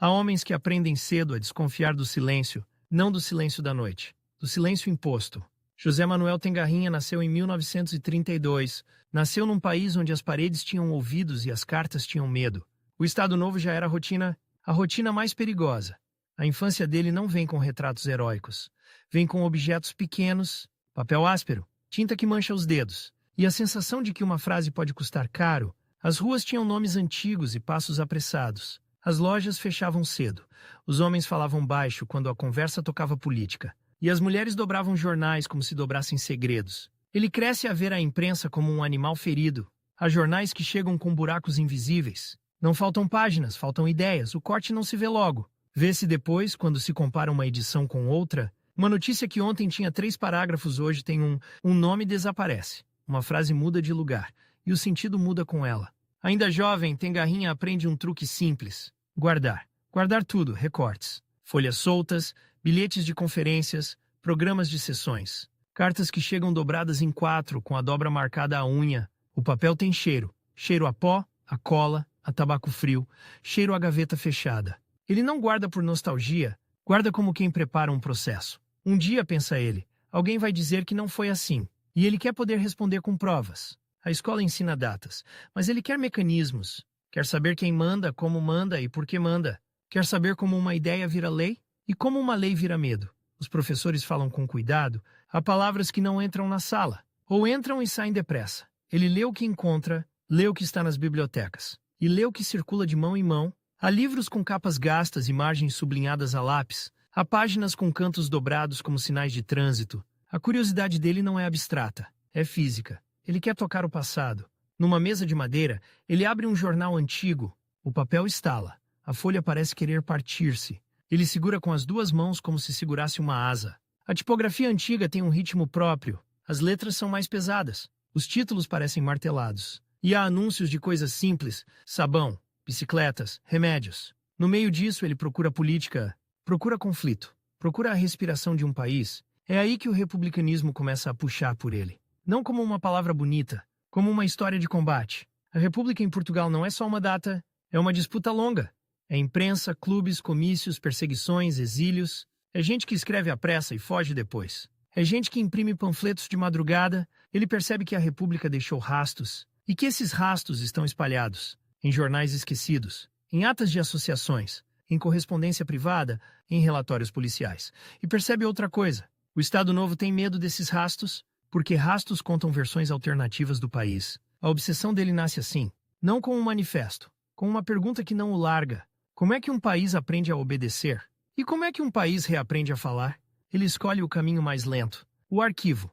Há homens que aprendem cedo a desconfiar do silêncio, não do silêncio da noite, do silêncio imposto. José Manuel Tengarrinha nasceu em 1932. Nasceu num país onde as paredes tinham ouvidos e as cartas tinham medo. O Estado Novo já era a rotina mais perigosa. A infância dele não vem com retratos heróicos. Vem com objetos pequenos, papel áspero, tinta que mancha os dedos. E a sensação de que uma frase pode custar caro. As ruas tinham nomes antigos e passos apressados. As lojas fechavam cedo. Os homens falavam baixo quando a conversa tocava política. E as mulheres dobravam jornais como se dobrassem segredos. Ele cresce a ver a imprensa como um animal ferido. Há jornais que chegam com buracos invisíveis. Não faltam páginas, faltam ideias. O corte não se vê logo. Vê-se depois, quando se compara uma edição com outra. Uma notícia que ontem tinha 3 parágrafos hoje tem um nome desaparece. Uma frase muda de lugar. E o sentido muda com ela. Ainda jovem, Tengarrinha aprende um truque simples. Guardar. Guardar tudo, recortes. Folhas soltas, bilhetes de conferências, programas de sessões. Cartas que chegam dobradas em 4, com a dobra marcada à unha. O papel tem cheiro. Cheiro a pó, a cola, a tabaco frio. Cheiro a gaveta fechada. Ele não guarda por nostalgia, guarda como quem prepara um processo. Um dia, pensa ele, alguém vai dizer que não foi assim. E ele quer poder responder com provas. A escola ensina datas, mas ele quer mecanismos. Quer saber quem manda, como manda e por que manda. Quer saber como uma ideia vira lei e como uma lei vira medo. Os professores falam com cuidado. Há palavras que não entram na sala, ou entram e saem depressa. Ele lê o que encontra, lê o que está nas bibliotecas, e lê o que circula de mão em mão. Há livros com capas gastas e margens sublinhadas a lápis. Há páginas com cantos dobrados como sinais de trânsito. A curiosidade dele não é abstrata, é física. Ele quer tocar o passado. Numa mesa de madeira, ele abre um jornal antigo. O papel estala. A folha parece querer partir-se. Ele segura com as 2 mãos como se segurasse uma asa. A tipografia antiga tem um ritmo próprio. As letras são mais pesadas. Os títulos parecem martelados. E há anúncios de coisas simples: sabão, bicicletas, remédios. No meio disso, ele procura política, procura conflito, procura a respiração de um país. É aí que o republicanismo começa a puxar por ele. Não como uma palavra bonita, como uma história de combate. A República em Portugal não é só uma data, é uma disputa longa. É imprensa, clubes, comícios, perseguições, exílios. É gente que escreve à pressa e foge depois. É gente que imprime panfletos de madrugada. Ele percebe que a República deixou rastros, e que esses rastros estão espalhados em jornais esquecidos, em atas de associações, em correspondência privada, em relatórios policiais. E percebe outra coisa. O Estado Novo tem medo desses rastros, porque rastros contam versões alternativas do país. A obsessão dele nasce assim, não com um manifesto, com uma pergunta que não o larga. Como é que um país aprende a obedecer? E como é que um país reaprende a falar? Ele escolhe o caminho mais lento, o arquivo.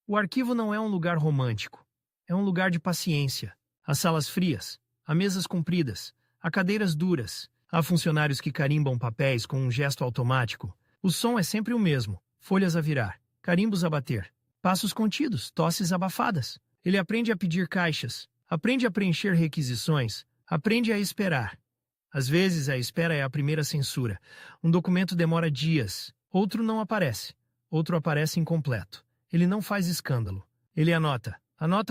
O arquivo não é um lugar romântico, é um lugar de paciência. Há salas frias, há mesas compridas, há cadeiras duras, há funcionários que carimbam papéis com um gesto automático. O som é sempre o mesmo, folhas a virar, carimbos a bater. Passos contidos, tosses abafadas. Ele aprende a pedir caixas, aprende a preencher requisições, aprende a esperar. Às vezes, a espera é a primeira censura. Um documento demora dias, outro não aparece, outro aparece incompleto. Ele não faz escândalo. Ele anota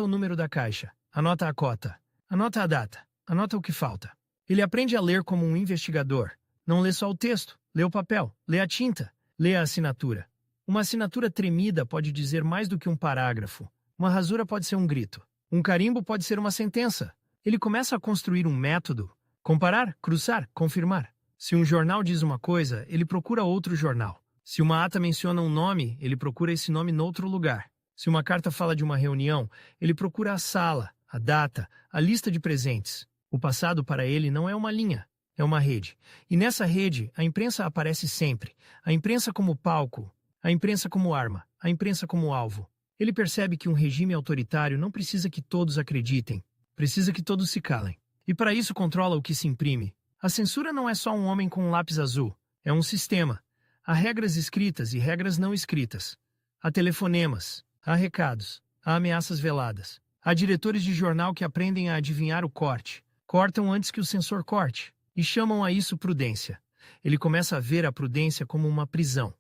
o número da caixa, anota a cota, anota a data, anota o que falta. Ele aprende a ler como um investigador. Não lê só o texto, lê o papel, lê a tinta, lê a assinatura. Uma assinatura tremida pode dizer mais do que um parágrafo. Uma rasura pode ser um grito. Um carimbo pode ser uma sentença. Ele começa a construir um método. Comparar, cruzar, confirmar. Se um jornal diz uma coisa, ele procura outro jornal. Se uma ata menciona um nome, ele procura esse nome noutro lugar. Se uma carta fala de uma reunião, ele procura a sala, a data, a lista de presentes. O passado para ele não é uma linha, é uma rede. E nessa rede, a imprensa aparece sempre. A imprensa como palco, a imprensa como arma, a imprensa como alvo. Ele percebe que um regime autoritário não precisa que todos acreditem, precisa que todos se calem. E para isso controla o que se imprime. A censura não é só um homem com um lápis azul, é um sistema. Há regras escritas e regras não escritas. Há telefonemas, há recados, há ameaças veladas. Há diretores de jornal que aprendem a adivinhar o corte, cortam antes que o censor corte, e chamam a isso prudência. Ele começa a ver a prudência como uma prisão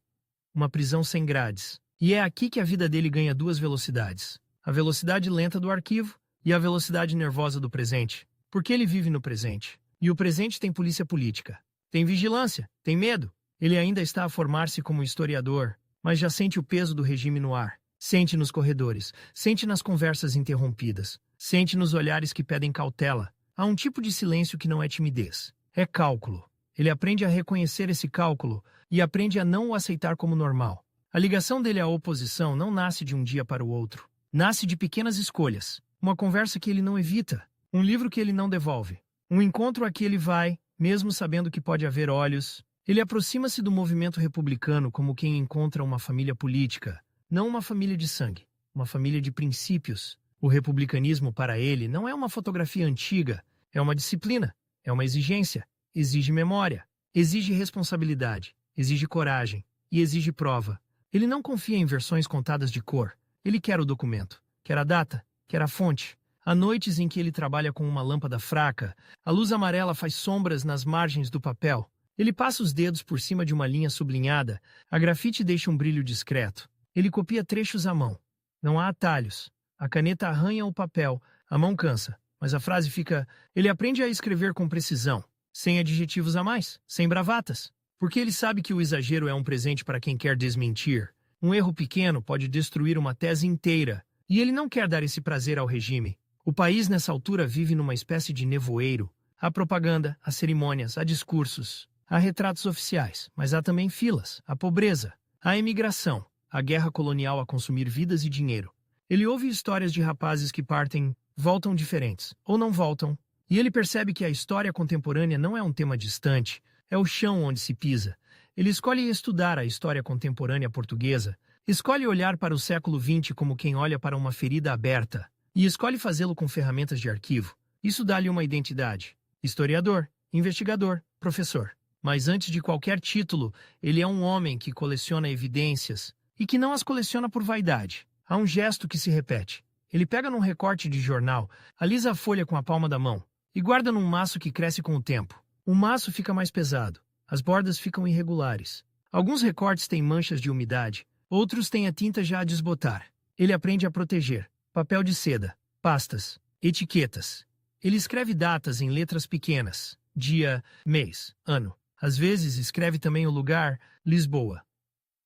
sem grades. E é aqui que a vida dele ganha 2 velocidades. A velocidade lenta do arquivo e a velocidade nervosa do presente. Porque ele vive no presente. E o presente tem polícia política. tem vigilância, tem medo. Ele ainda está a formar-se como historiador, mas já sente o peso do regime no ar. Sente nos corredores, sente nas conversas interrompidas, sente nos olhares que pedem cautela. Há um tipo de silêncio que não é timidez, é cálculo. Ele aprende a reconhecer esse cálculo e aprende a não o aceitar como normal. A ligação dele à oposição não nasce de um dia para o outro. Nasce de pequenas escolhas. Uma conversa que ele não evita, um livro que ele não devolve, um encontro a que ele vai, mesmo sabendo que pode haver olhos. Ele aproxima-se do movimento republicano como quem encontra uma família política, não uma família de sangue, uma família de princípios. O republicanismo para ele não é uma fotografia antiga, é uma disciplina, é uma exigência. Exige memória, exige responsabilidade, exige coragem e exige prova. Ele não confia em versões contadas de cor. Ele quer o documento, quer a data, quer a fonte. Há noites em que ele trabalha com uma lâmpada fraca, a luz amarela faz sombras nas margens do papel. Ele passa os dedos por cima de uma linha sublinhada, a grafite deixa um brilho discreto. Ele copia trechos à mão. Não há atalhos. A caneta arranha o papel, a mão cansa, mas a frase fica... Ele aprende a escrever com precisão, sem adjetivos a mais, sem bravatas. Porque ele sabe que o exagero é um presente para quem quer desmentir. Um erro pequeno pode destruir uma tese inteira, e ele não quer dar esse prazer ao regime. O país nessa altura vive numa espécie de nevoeiro. Há propaganda, há cerimônias, há discursos, há retratos oficiais, mas há também filas, há pobreza, há imigração, há guerra colonial a consumir vidas e dinheiro. Ele ouve histórias de rapazes que partem, voltam diferentes, ou não voltam, e ele percebe que a história contemporânea não é um tema distante, é o chão onde se pisa. Ele escolhe estudar a história contemporânea portuguesa, escolhe olhar para o século XX como quem olha para uma ferida aberta, e escolhe fazê-lo com ferramentas de arquivo. Isso dá-lhe uma identidade. Historiador, investigador, professor. Mas antes de qualquer título, ele é um homem que coleciona evidências e que não as coleciona por vaidade. Há um gesto que se repete. Ele pega num recorte de jornal, alisa a folha com a palma da mão e guarda num maço que cresce com o tempo. O maço fica mais pesado, as bordas ficam irregulares. Alguns recortes têm manchas de umidade, outros têm a tinta já a desbotar. Ele aprende a proteger. Papel de seda, pastas, etiquetas. Ele escreve datas em letras pequenas, dia, mês, ano. Às vezes escreve também o lugar, Lisboa.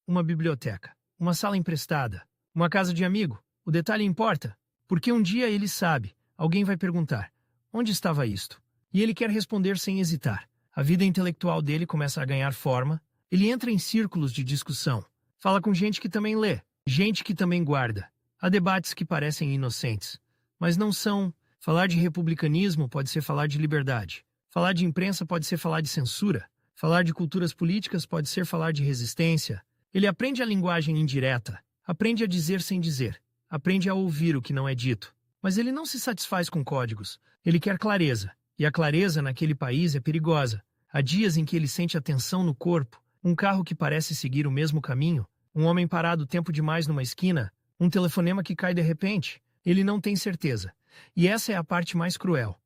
Uma biblioteca, uma sala emprestada, uma casa de amigo. O detalhe importa, porque um dia ele sabe, alguém vai perguntar, onde estava isto? E ele quer responder sem hesitar. A vida intelectual dele começa a ganhar forma, ele entra em círculos de discussão, fala com gente que também lê, gente que também guarda. Há debates que parecem inocentes, mas não são. Falar de republicanismo pode ser falar de liberdade. Falar de imprensa pode ser falar de censura. Falar de culturas políticas pode ser falar de resistência. Ele aprende a linguagem indireta, aprende a dizer sem dizer, aprende a ouvir o que não é dito. Mas ele não se satisfaz com códigos. Ele quer clareza. E a clareza naquele país é perigosa. Há dias em que ele sente a tensão no corpo, um carro que parece seguir o mesmo caminho, um homem parado tempo demais numa esquina, um telefonema que cai de repente. Ele não tem certeza. E essa é a parte mais cruel.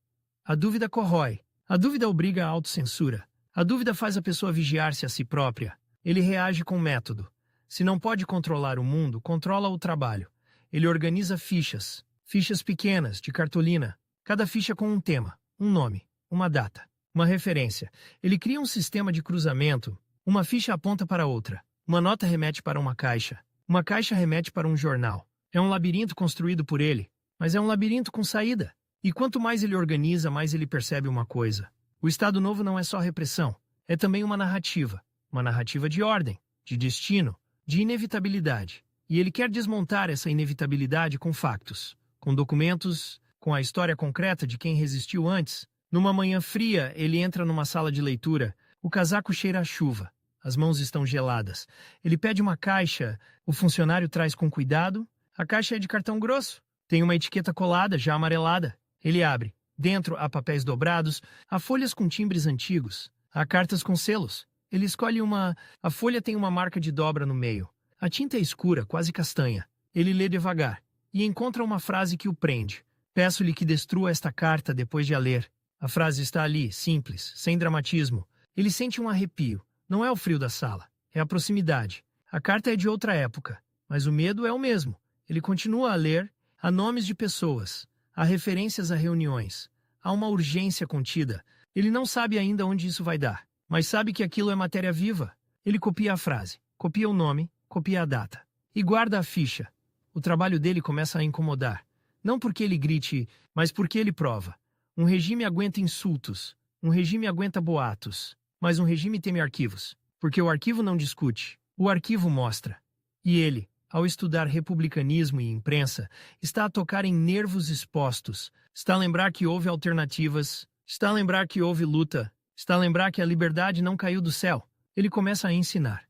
A dúvida corrói. A dúvida obriga à autocensura. A dúvida faz a pessoa vigiar-se a si própria. Ele reage com método. Se não pode controlar o mundo, controla o trabalho. Ele organiza fichas. Fichas pequenas, de cartolina. Cada ficha com um tema, um nome, uma data, uma referência. Ele cria um sistema de cruzamento. Uma ficha aponta para outra. Uma nota remete para uma caixa. Uma caixa remete para um jornal. É um labirinto construído por ele, mas é um labirinto com saída. E quanto mais ele organiza, mais ele percebe uma coisa. O Estado Novo não é só repressão, é também uma narrativa. Uma narrativa de ordem, de destino, de inevitabilidade. E ele quer desmontar essa inevitabilidade com factos, com documentos, com a história concreta de quem resistiu antes. Numa manhã fria, ele entra numa sala de leitura. O casaco cheira a chuva. As mãos estão geladas. Ele pede uma caixa. O funcionário traz com cuidado. A caixa é de cartão grosso. Tem uma etiqueta colada, já amarelada. Ele abre. Dentro há papéis dobrados, há folhas com timbres antigos, há cartas com selos. Ele escolhe uma... A folha tem uma marca de dobra no meio. A tinta é escura, quase castanha. Ele lê devagar e encontra uma frase que o prende. Peço-lhe que destrua esta carta depois de a ler. A frase está ali, simples, sem dramatismo. Ele sente um arrepio. Não é o frio da sala, é a proximidade. A carta é de outra época, mas o medo é o mesmo. Ele continua a ler. Há nomes de pessoas. Há referências a reuniões. Há uma urgência contida. Ele não sabe ainda onde isso vai dar, mas sabe que aquilo é matéria viva. Ele copia a frase, copia o nome, copia a data e guarda a ficha. O trabalho dele começa a incomodar. Não porque ele grite, mas porque ele prova. Um regime aguenta insultos, um regime aguenta boatos, mas um regime teme arquivos, porque o arquivo não discute, o arquivo mostra. E ele, ao estudar republicanismo e imprensa, está a tocar em nervos expostos, está a lembrar que houve alternativas, está a lembrar que houve luta, está a lembrar que a liberdade não caiu do céu. Ele começa a ensinar.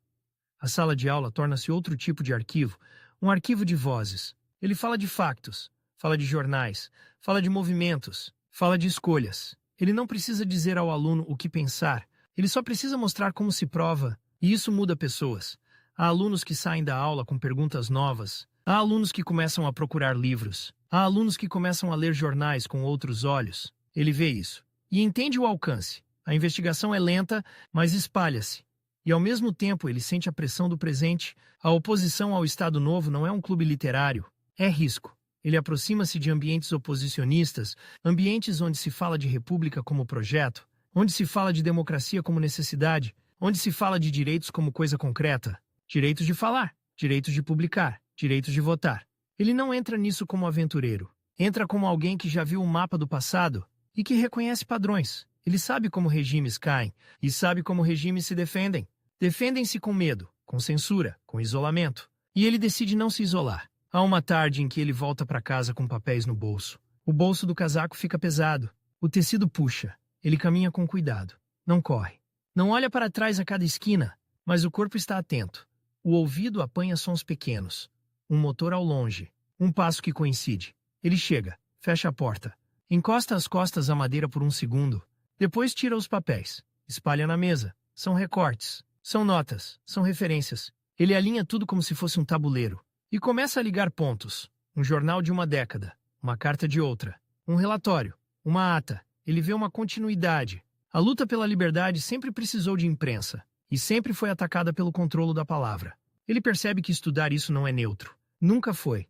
A sala de aula torna-se outro tipo de arquivo, um arquivo de vozes. Ele fala de factos, fala de jornais, fala de movimentos, fala de escolhas. Ele não precisa dizer ao aluno o que pensar, ele só precisa mostrar como se prova, e isso muda pessoas. Há alunos que saem da aula com perguntas novas, há alunos que começam a procurar livros, há alunos que começam a ler jornais com outros olhos. Ele vê isso e entende o alcance. A investigação é lenta, mas espalha-se. E ao mesmo tempo ele sente a pressão do presente. A oposição ao Estado Novo não é um clube literário, é risco. Ele aproxima-se de ambientes oposicionistas, ambientes onde se fala de república como projeto, onde se fala de democracia como necessidade, onde se fala de direitos como coisa concreta, direitos de falar, direitos de publicar, direitos de votar. Ele não entra nisso como aventureiro, entra como alguém que já viu o mapa do passado e que reconhece padrões. Ele sabe como regimes caem e sabe como regimes se defendem. Defendem-se com medo, com censura, com isolamento. E ele decide não se isolar. Há uma tarde em que ele volta para casa com papéis no bolso. O bolso do casaco fica pesado. O tecido puxa. Ele caminha com cuidado. Não corre. Não olha para trás a cada esquina, mas o corpo está atento. O ouvido apanha sons pequenos. Um motor ao longe. Um passo que coincide. Ele chega, fecha a porta. Encosta as costas à madeira por um segundo. Depois tira os papéis. Espalha na mesa. São recortes. São notas. São referências. Ele alinha tudo como se fosse um tabuleiro. E começa a ligar pontos. Um jornal de uma década. Uma carta de outra. Um relatório. Uma ata. Ele vê uma continuidade. A luta pela liberdade sempre precisou de imprensa. E sempre foi atacada pelo controlo da palavra. Ele percebe que estudar isso não é neutro. Nunca foi.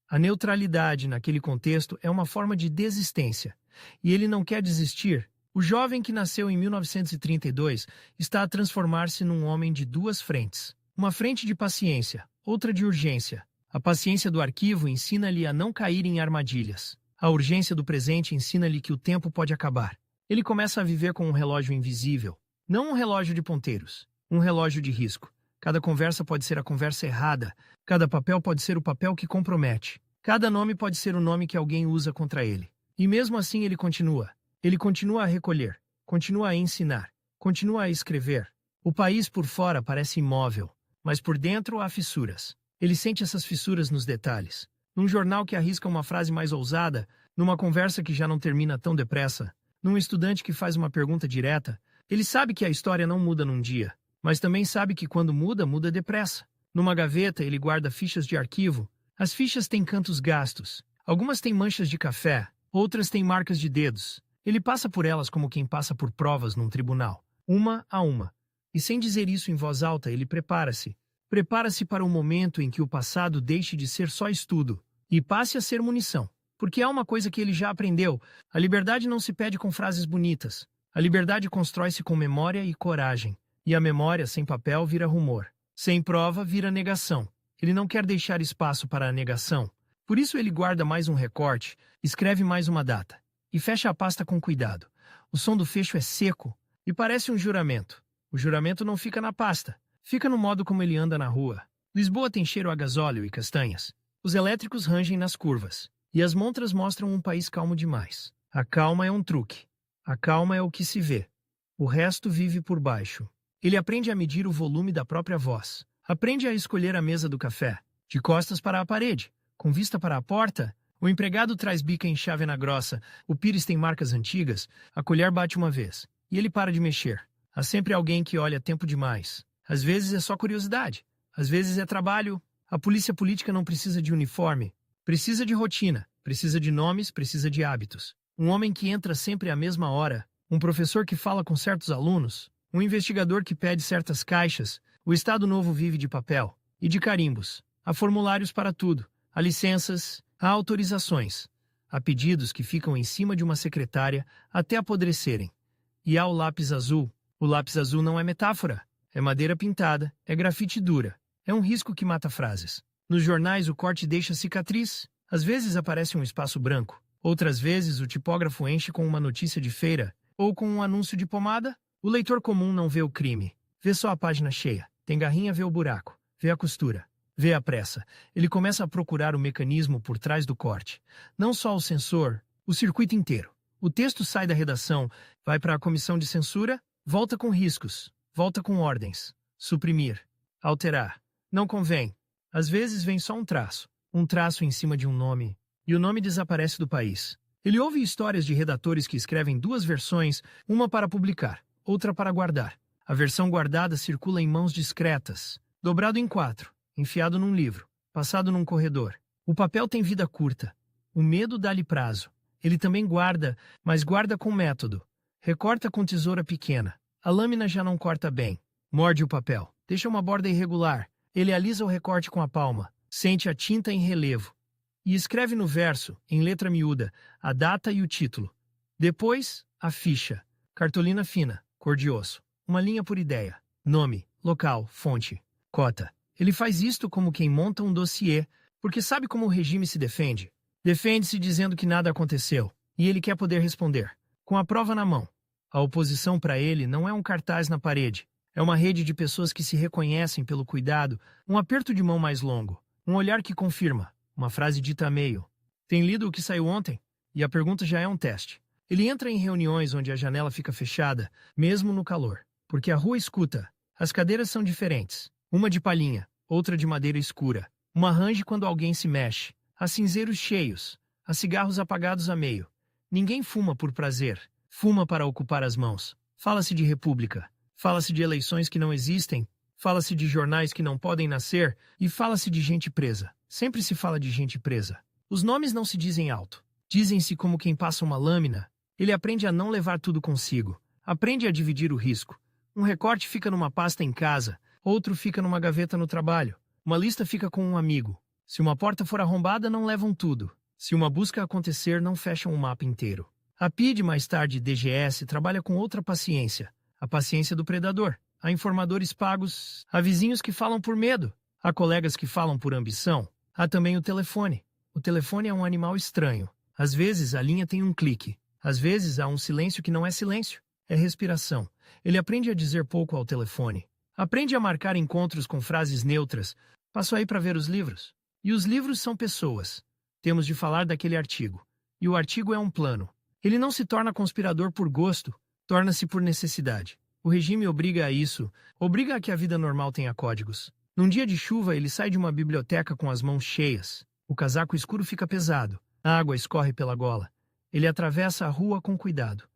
A neutralidade, naquele contexto, é uma forma de desistência. E ele não quer desistir. O jovem que nasceu em 1932 está a transformar-se num homem de duas frentes. Uma frente de paciência, outra de urgência. A paciência do arquivo ensina-lhe a não cair em armadilhas. A urgência do presente ensina-lhe que o tempo pode acabar. Ele começa a viver com um relógio invisível. Não um relógio de ponteiros. Um relógio de risco. Cada conversa pode ser a conversa errada. Cada papel pode ser o papel que compromete. Cada nome pode ser o nome que alguém usa contra ele. E mesmo assim ele continua. Ele continua a recolher, continua a ensinar, continua a escrever. O país por fora parece imóvel, mas por dentro há fissuras. Ele sente essas fissuras nos detalhes. Num jornal que arrisca uma frase mais ousada, numa conversa que já não termina tão depressa, num estudante que faz uma pergunta direta, ele sabe que a história não muda num dia, mas também sabe que quando muda, muda depressa. Numa gaveta, ele guarda fichas de arquivo. As fichas têm cantos gastos. Algumas têm manchas de café, outras têm marcas de dedos. Ele passa por elas como quem passa por provas num tribunal, uma a uma. E sem dizer isso em voz alta, ele prepara-se. Prepara-se para o momento em que o passado deixe de ser só estudo e passe a ser munição. Porque há uma coisa que ele já aprendeu: a liberdade não se pede com frases bonitas. A liberdade constrói-se com memória e coragem. E a memória sem papel vira rumor. Sem prova vira negação. Ele não quer deixar espaço para a negação. Por isso ele guarda mais um recorte, escreve mais uma data. E fecha a pasta com cuidado. O som do fecho é seco e parece um juramento. O juramento não fica na pasta. Fica no modo como ele anda na rua. Lisboa tem cheiro a gasóleo e castanhas. Os elétricos rangem nas curvas. E as montras mostram um país calmo demais. A calma é um truque. A calma é o que se vê. O resto vive por baixo. Ele aprende a medir o volume da própria voz. Aprende a escolher a mesa do café. De costas para a parede. Com vista para a porta. O empregado traz bica em chávena grossa, o pires tem marcas antigas, a colher bate uma vez, e ele para de mexer. Há sempre alguém que olha tempo demais. Às vezes é só curiosidade, às vezes é trabalho. A polícia política não precisa de uniforme, precisa de rotina, precisa de nomes, precisa de hábitos. Um homem que entra sempre à mesma hora, um professor que fala com certos alunos, um investigador que pede certas caixas. O Estado Novo vive de papel e de carimbos. Há formulários para tudo, há licenças, há autorizações, há pedidos que ficam em cima de uma secretária até apodrecerem. E há o lápis azul, O lápis azul não é metáfora. É madeira pintada, é grafite dura. É um risco que mata frases. Nos jornais, o corte deixa cicatriz. Às vezes aparece um espaço branco. Outras vezes, o tipógrafo enche com uma notícia de feira ou com um anúncio de pomada. O leitor comum não vê o crime. Vê só a página cheia. Tem garrinha, vê o buraco. Vê a costura. Vê a pressa. Ele começa a procurar o mecanismo por trás do corte. Não só o sensor, o circuito inteiro. O texto sai da redação, vai para a comissão de censura, volta com riscos, volta com ordens. Suprimir. Alterar. Não convém. Às vezes vem só um traço em cima de um nome, e o nome desaparece do país. Ele ouve histórias de redatores que escrevem duas versões, uma para publicar, outra para guardar. A versão guardada circula em mãos discretas, dobrado em 4, enfiado num livro, passado num corredor. O papel tem vida curta. O medo dá-lhe prazo. Ele também guarda, mas guarda com método. Recorta com tesoura pequena. A lâmina já não corta bem. Morde o papel. Deixa uma borda irregular. Ele alisa o recorte com a palma. Sente a tinta em relevo. E escreve no verso, em letra miúda, a data e o título. Depois, a ficha. Cartolina fina, cor de osso. Uma linha por ideia. Nome, local, fonte, cota. Ele faz isto como quem monta um dossiê, porque sabe como o regime se defende. Defende-se dizendo que nada aconteceu, e ele quer poder responder, com a prova na mão. A oposição para ele não é um cartaz na parede, é uma rede de pessoas que se reconhecem pelo cuidado, um aperto de mão mais longo, um olhar que confirma, uma frase dita a meio. Tem lido o que saiu ontem? E a pergunta já é um teste. Ele entra em reuniões onde a janela fica fechada, mesmo no calor, porque a rua escuta. As cadeiras são diferentes, uma de palhinha, outra de madeira escura. Uma range quando alguém se mexe. Há cinzeiros cheios, há cigarros apagados a meio. Ninguém fuma por prazer, fuma para ocupar as mãos. Fala-se de república, fala-se de eleições que não existem, fala-se de jornais que não podem nascer e fala-se de gente presa. Sempre se fala de gente presa. Os nomes não se dizem alto, dizem-se como quem passa uma lâmina. Ele aprende a não levar tudo consigo, aprende a dividir o risco. Um recorte fica numa pasta em casa, outro fica numa gaveta no trabalho, uma lista fica com um amigo. Se uma porta for arrombada, não levam tudo. Se uma busca acontecer, não fecham o mapa inteiro. A PID, mais tarde DGS, trabalha com outra paciência. A paciência do predador. Há informadores pagos, há vizinhos que falam por medo, há colegas que falam por ambição. Há também o telefone. O telefone é um animal estranho. Às vezes a linha tem um clique. Às vezes há um silêncio que não é silêncio. É respiração. Ele aprende a dizer pouco ao telefone. Aprende a marcar encontros com frases neutras. Passo aí para ver os livros. E os livros são pessoas. Temos de falar daquele artigo. E o artigo é um plano. Ele não se torna conspirador por gosto, torna-se por necessidade. O regime obriga a isso, obriga a que a vida normal tenha códigos. Num dia de chuva, ele sai de uma biblioteca com as mãos cheias. O casaco escuro fica pesado. A água escorre pela gola. Ele atravessa a rua com cuidado.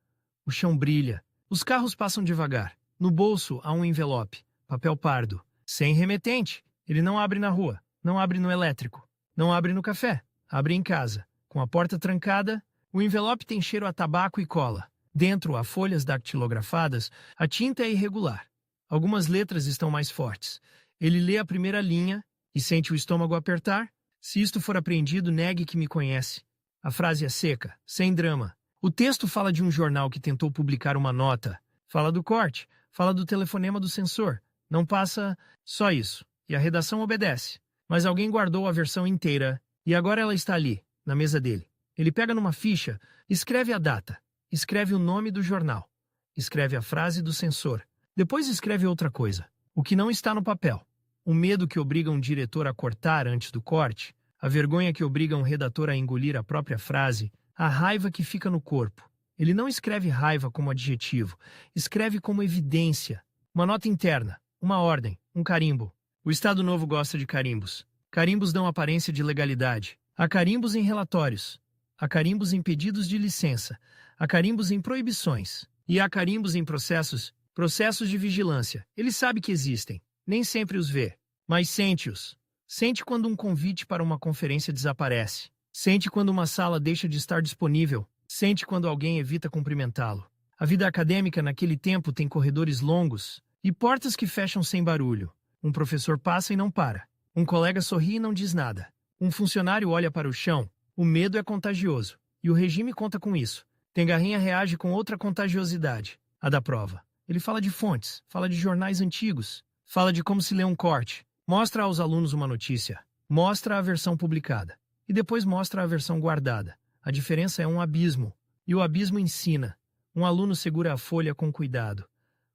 O chão brilha. Os carros passam devagar. No bolso há um envelope, papel pardo, sem remetente. Ele não abre na rua. Não abre no elétrico. Não abre no café. Abre em casa. Com a porta trancada, o envelope tem cheiro a tabaco e cola. Dentro há folhas dactilografadas. A tinta é irregular. Algumas letras estão mais fortes. Ele lê a primeira linha e sente o estômago apertar. Se isto for apreendido, negue que me conhece. A frase é seca, sem drama. O texto fala de um jornal que tentou publicar uma nota. Fala do corte. Fala do telefonema do censor. Não passa só isso. E a redação obedece. Mas alguém guardou a versão inteira, e agora ela está ali, na mesa dele. Ele pega numa ficha, escreve a data, escreve o nome do jornal, escreve a frase do censor, depois escreve outra coisa, o que não está no papel. O medo que obriga um diretor a cortar antes do corte, a vergonha que obriga um redator a engolir a própria frase, a raiva que fica no corpo. Ele não escreve raiva como adjetivo, escreve como evidência, uma nota interna, uma ordem, um carimbo. O Estado Novo gosta de carimbos. Carimbos dão aparência de legalidade. Há carimbos em relatórios. Há carimbos em pedidos de licença. Há carimbos em proibições. E há carimbos em processos de vigilância. Ele sabe que existem. Nem sempre os vê, mas sente-os. Sente quando um convite para uma conferência desaparece. Sente quando uma sala deixa de estar disponível. Sente quando alguém evita cumprimentá-lo. A vida acadêmica naquele tempo tem corredores longos e portas que fecham sem barulho. Um professor passa e não para. Um colega sorri e não diz nada. Um funcionário olha para o chão. O medo é contagioso. E o regime conta com isso. Tengarrinha reage com outra contagiosidade, a da prova. Ele fala de fontes, fala de jornais antigos, fala de como se lê um corte, mostra aos alunos uma notícia, mostra a versão publicada e depois mostra a versão guardada. A diferença é um abismo, e o abismo ensina. Um aluno segura a folha com cuidado,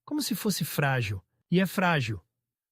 como se fosse frágil, e é frágil,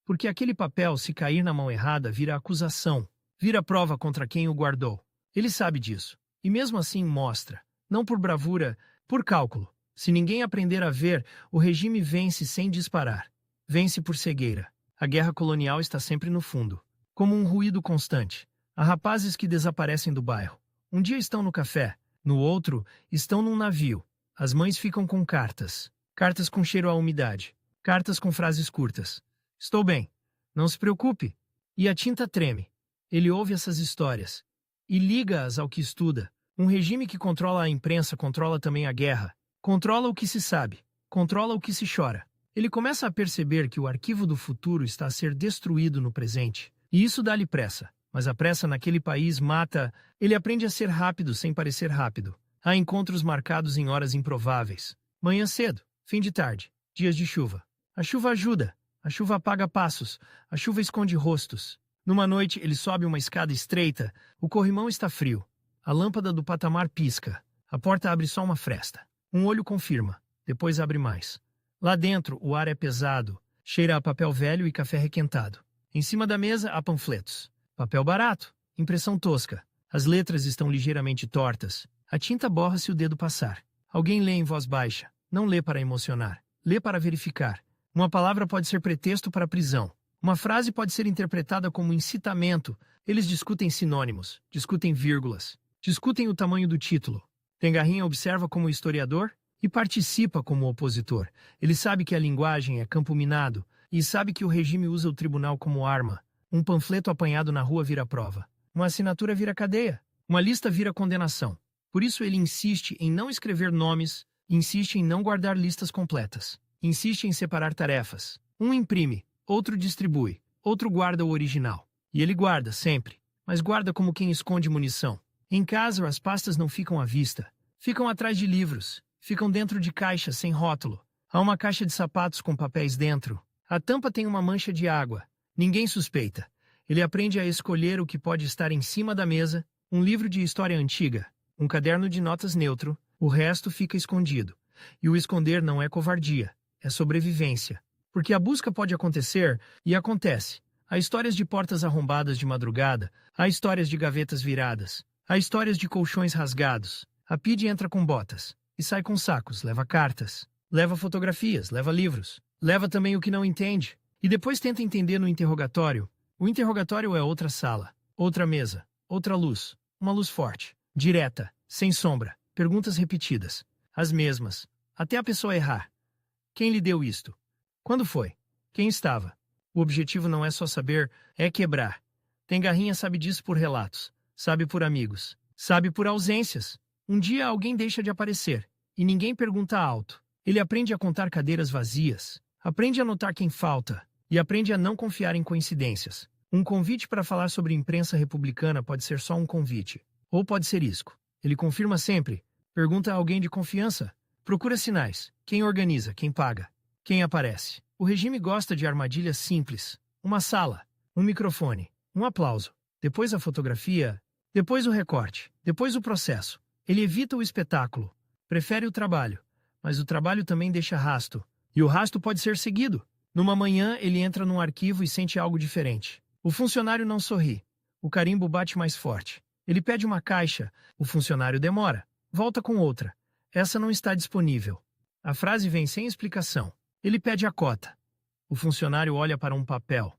porque aquele papel, se cair na mão errada, vira acusação, vira prova contra quem o guardou. Ele sabe disso, e mesmo assim mostra, não por bravura, por cálculo. Se ninguém aprender a ver, o regime vence sem disparar. Vence por cegueira. A guerra colonial está sempre no fundo, como um ruído constante. Há rapazes que desaparecem do bairro. Um dia estão no café, no outro, estão num navio. As mães ficam com cartas. Cartas com cheiro a umidade. Cartas com frases curtas. Estou bem. Não se preocupe. E a tinta treme. Ele ouve essas histórias e liga-as ao que estuda. Um regime que controla a imprensa controla também a guerra. Controla o que se sabe. Controla o que se chora. Ele começa a perceber que o arquivo do futuro está a ser destruído no presente. E isso dá-lhe pressa. Mas a pressa naquele país mata. Ele aprende a ser rápido sem parecer rápido. Há encontros marcados em horas improváveis. Manhã cedo, fim de tarde, dias de chuva. A chuva ajuda. A chuva apaga passos. A chuva esconde rostos. Numa noite, ele sobe uma escada estreita. O corrimão está frio. A lâmpada do patamar pisca. A porta abre só uma fresta. Um olho confirma. Depois abre mais. Lá dentro, o ar é pesado. Cheira a papel velho e café requentado. Em cima da mesa, há panfletos. Papel barato. Impressão tosca. As letras estão ligeiramente tortas. A tinta borra se o dedo passar. Alguém lê em voz baixa. Não lê para emocionar. Lê para verificar. Uma palavra pode ser pretexto para prisão. Uma frase pode ser interpretada como incitamento. Eles discutem sinônimos, discutem vírgulas, discutem o tamanho do título. Tengarrinha observa como historiador e participa como opositor. Ele sabe que a linguagem é campo minado e sabe que o regime usa o tribunal como arma. Um panfleto apanhado na rua vira prova. Uma assinatura vira cadeia. Uma lista vira condenação. Por isso ele insiste em não escrever nomes, insiste em não guardar listas completas. Insiste em separar tarefas. Um imprime, outro distribui, outro guarda o original. E ele guarda, sempre. Mas guarda como quem esconde munição. Em casa, as pastas não ficam à vista. Ficam atrás de livros. Ficam dentro de caixas sem rótulo. Há uma caixa de sapatos com papéis dentro. A tampa tem uma mancha de água. Ninguém suspeita. Ele aprende a escolher o que pode estar em cima da mesa, um livro de história antiga, um caderno de notas neutro, o resto fica escondido. E o esconder não é covardia. É sobrevivência. Porque a busca pode acontecer, e acontece. Há histórias de portas arrombadas de madrugada, há histórias de gavetas viradas, há histórias de colchões rasgados. A Pide entra com botas, e sai com sacos, leva cartas, leva fotografias, leva livros, leva também o que não entende, e depois tenta entender no interrogatório. O interrogatório é outra sala, outra mesa, outra luz, uma luz forte, direta, sem sombra, perguntas repetidas, as mesmas, até a pessoa errar. Quem lhe deu isto? Quando foi? Quem estava? O objetivo não é só saber, é quebrar. Tengarrinha sabe disso por relatos, sabe por amigos, sabe por ausências. Um dia alguém deixa de aparecer, e ninguém pergunta alto. Ele aprende a contar cadeiras vazias, aprende a notar quem falta, e aprende a não confiar em coincidências. Um convite para falar sobre imprensa republicana pode ser só um convite, ou pode ser isco. Ele confirma sempre, pergunta a alguém de confiança, procura sinais, quem organiza, quem paga, quem aparece. O regime gosta de armadilhas simples. Uma sala, um microfone, um aplauso, depois a fotografia, depois o recorte, depois o processo. Ele evita o espetáculo, prefere o trabalho, mas o trabalho também deixa rasto, e o rasto pode ser seguido. Numa manhã, ele entra num arquivo e sente algo diferente. O funcionário não sorri. O carimbo bate mais forte. Ele pede uma caixa. O funcionário demora. Volta com outra. Essa não está disponível. A frase vem sem explicação. Ele pede a cota. O funcionário olha para um papel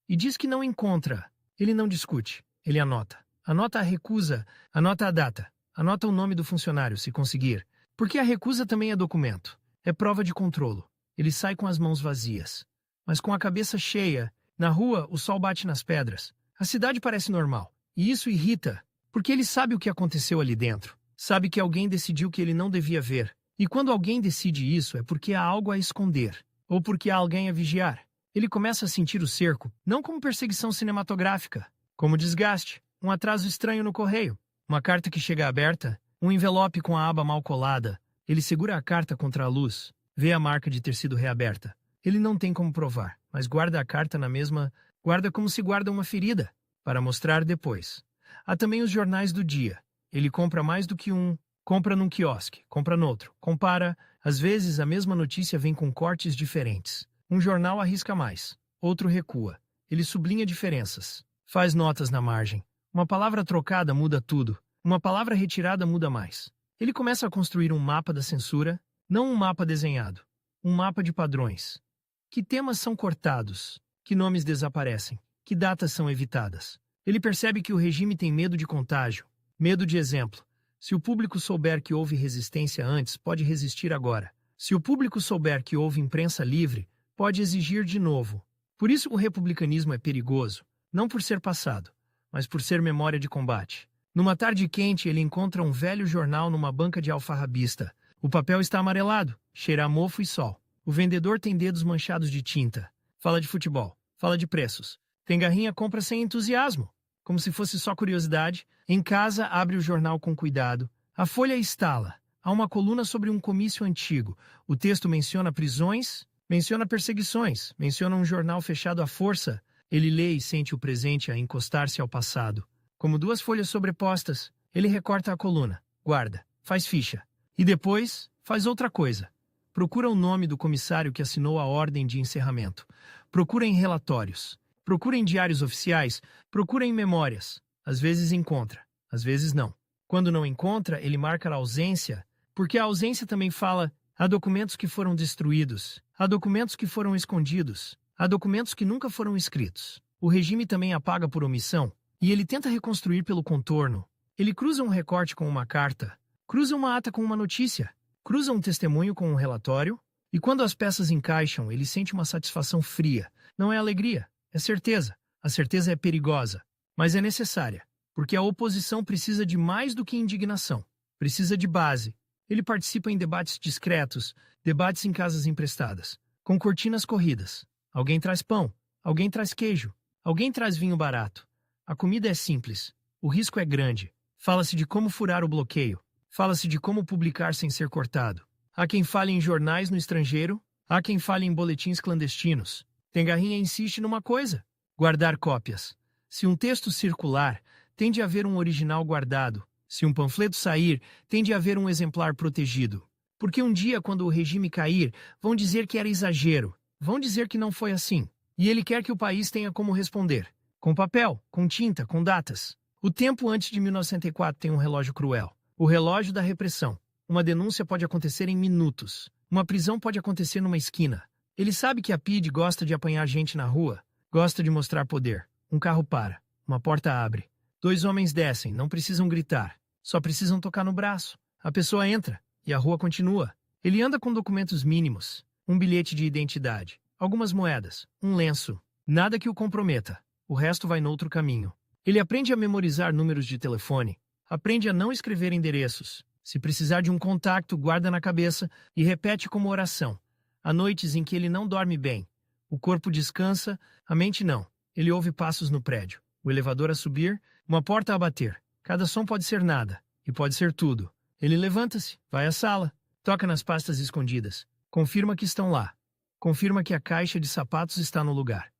e diz que não encontra. Ele não discute. Ele anota. Anota a recusa. Anota a data. Anota o nome do funcionário, se conseguir. Porque a recusa também é documento. É prova de controlo. Ele sai com as mãos vazias, mas com a cabeça cheia. Na rua, o sol bate nas pedras. A cidade parece normal. E isso irrita, porque ele sabe o que aconteceu ali dentro. Sabe que alguém decidiu que ele não devia ver. E quando alguém decide isso, é porque há algo a esconder. Ou porque há alguém a vigiar. Ele começa a sentir o cerco, não como perseguição cinematográfica, como desgaste, um atraso estranho no correio, uma carta que chega aberta, um envelope com a aba mal colada. Ele segura a carta contra a luz. vê a marca de ter sido reaberta. Ele não tem como provar, mas guarda a carta na mesma... Guarda como se guarda uma ferida, para mostrar depois. Há também os jornais do dia. Ele compra mais do que um, compra num quiosque, compra noutro, compara. Às vezes a mesma notícia vem com cortes diferentes. Um jornal arrisca mais, outro recua. Ele sublinha diferenças, faz notas na margem. Uma palavra trocada muda tudo, uma palavra retirada muda mais. Ele começa a construir um mapa da censura, não um mapa desenhado, um mapa de padrões. Que temas são cortados? Que nomes desaparecem? Que datas são evitadas? Ele percebe que o regime tem medo de contágio, medo de exemplo. Se o público souber que houve resistência antes, pode resistir agora. Se o público souber que houve imprensa livre, pode exigir de novo. Por isso o republicanismo é perigoso, não por ser passado, mas por ser memória de combate. Numa tarde quente, ele encontra um velho jornal numa banca de alfarrabista. O papel está amarelado, cheira a mofo e sol. O vendedor tem dedos manchados de tinta. Fala de futebol, fala de preços. Tem garrinha, compra sem entusiasmo, como se fosse só curiosidade. Em casa, abre o jornal com cuidado. A folha estala. Há uma coluna sobre um comício antigo. O texto menciona prisões, menciona perseguições, menciona um jornal fechado à força. Ele lê e sente o presente a encostar-se ao passado. Como duas folhas sobrepostas, ele recorta a coluna, guarda, faz ficha. E depois, faz outra coisa. Procura o nome do comissário que assinou a ordem de encerramento. Procura em relatórios. Procura em diários oficiais. Procura em memórias. Às vezes encontra, às vezes não. Quando não encontra, ele marca a ausência, porque a ausência também fala: há documentos que foram destruídos, há documentos que foram escondidos, há documentos que nunca foram escritos. O regime também apaga por omissão, e ele tenta reconstruir pelo contorno. Ele cruza um recorte com uma carta, cruza uma ata com uma notícia, cruza um testemunho com um relatório, e quando as peças encaixam, ele sente uma satisfação fria. Não é alegria, é certeza. A certeza é perigosa, mas é necessária, porque a oposição precisa de mais do que indignação. Precisa de base. Ele participa em debates discretos, debates em casas emprestadas, com cortinas corridas. Alguém traz pão, alguém traz queijo, alguém traz vinho barato. A comida é simples, o risco é grande. Fala-se de como furar o bloqueio, fala-se de como publicar sem ser cortado. Há quem fale em jornais no estrangeiro, há quem fale em boletins clandestinos. Tem Garrinha insiste numa coisa: guardar cópias. Se um texto circular, tem de haver um original guardado. Se um panfleto sair, tem de haver um exemplar protegido. Porque um dia, quando o regime cair, vão dizer que era exagero, vão dizer que não foi assim. E ele quer que o país tenha como responder. Com papel, com tinta, com datas. O tempo antes de 1904 tem um relógio cruel. O relógio da repressão. Uma denúncia pode acontecer em minutos. Uma prisão pode acontecer numa esquina. Ele sabe que a PIDE gosta de apanhar gente na rua, gosta de mostrar poder. Um carro para, uma porta abre. 2 homens descem, não precisam gritar, só precisam tocar no braço. A pessoa entra, e a rua continua. Ele anda com documentos mínimos, um bilhete de identidade, algumas moedas, um lenço. Nada que o comprometa, o resto vai noutro caminho. Ele aprende a memorizar números de telefone, aprende a não escrever endereços. Se precisar de um contato, guarda na cabeça e repete como oração. Há noites em que ele não dorme bem. O corpo descansa, a mente não. Ele ouve passos no prédio, o elevador a subir, uma porta a bater. Cada som pode ser nada, e pode ser tudo. Ele levanta-se, vai à sala, toca nas pastas escondidas, confirma que estão lá, confirma que a caixa de sapatos está no lugar.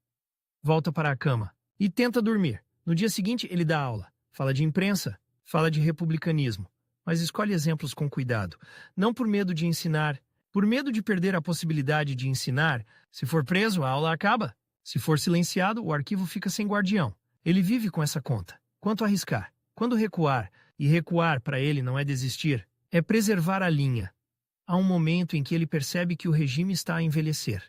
Volta para a cama e tenta dormir. No dia seguinte ele dá aula, fala de imprensa, fala de republicanismo, mas escolhe exemplos com cuidado, não por medo de ensinar, por medo de perder a possibilidade de ensinar. Se for preso, a aula acaba. Se for silenciado, o arquivo fica sem guardião. Ele vive com essa conta. Quanto arriscar? Quando recuar? E recuar para ele não é desistir, é preservar a linha. Há um momento em que ele percebe que o regime está a envelhecer.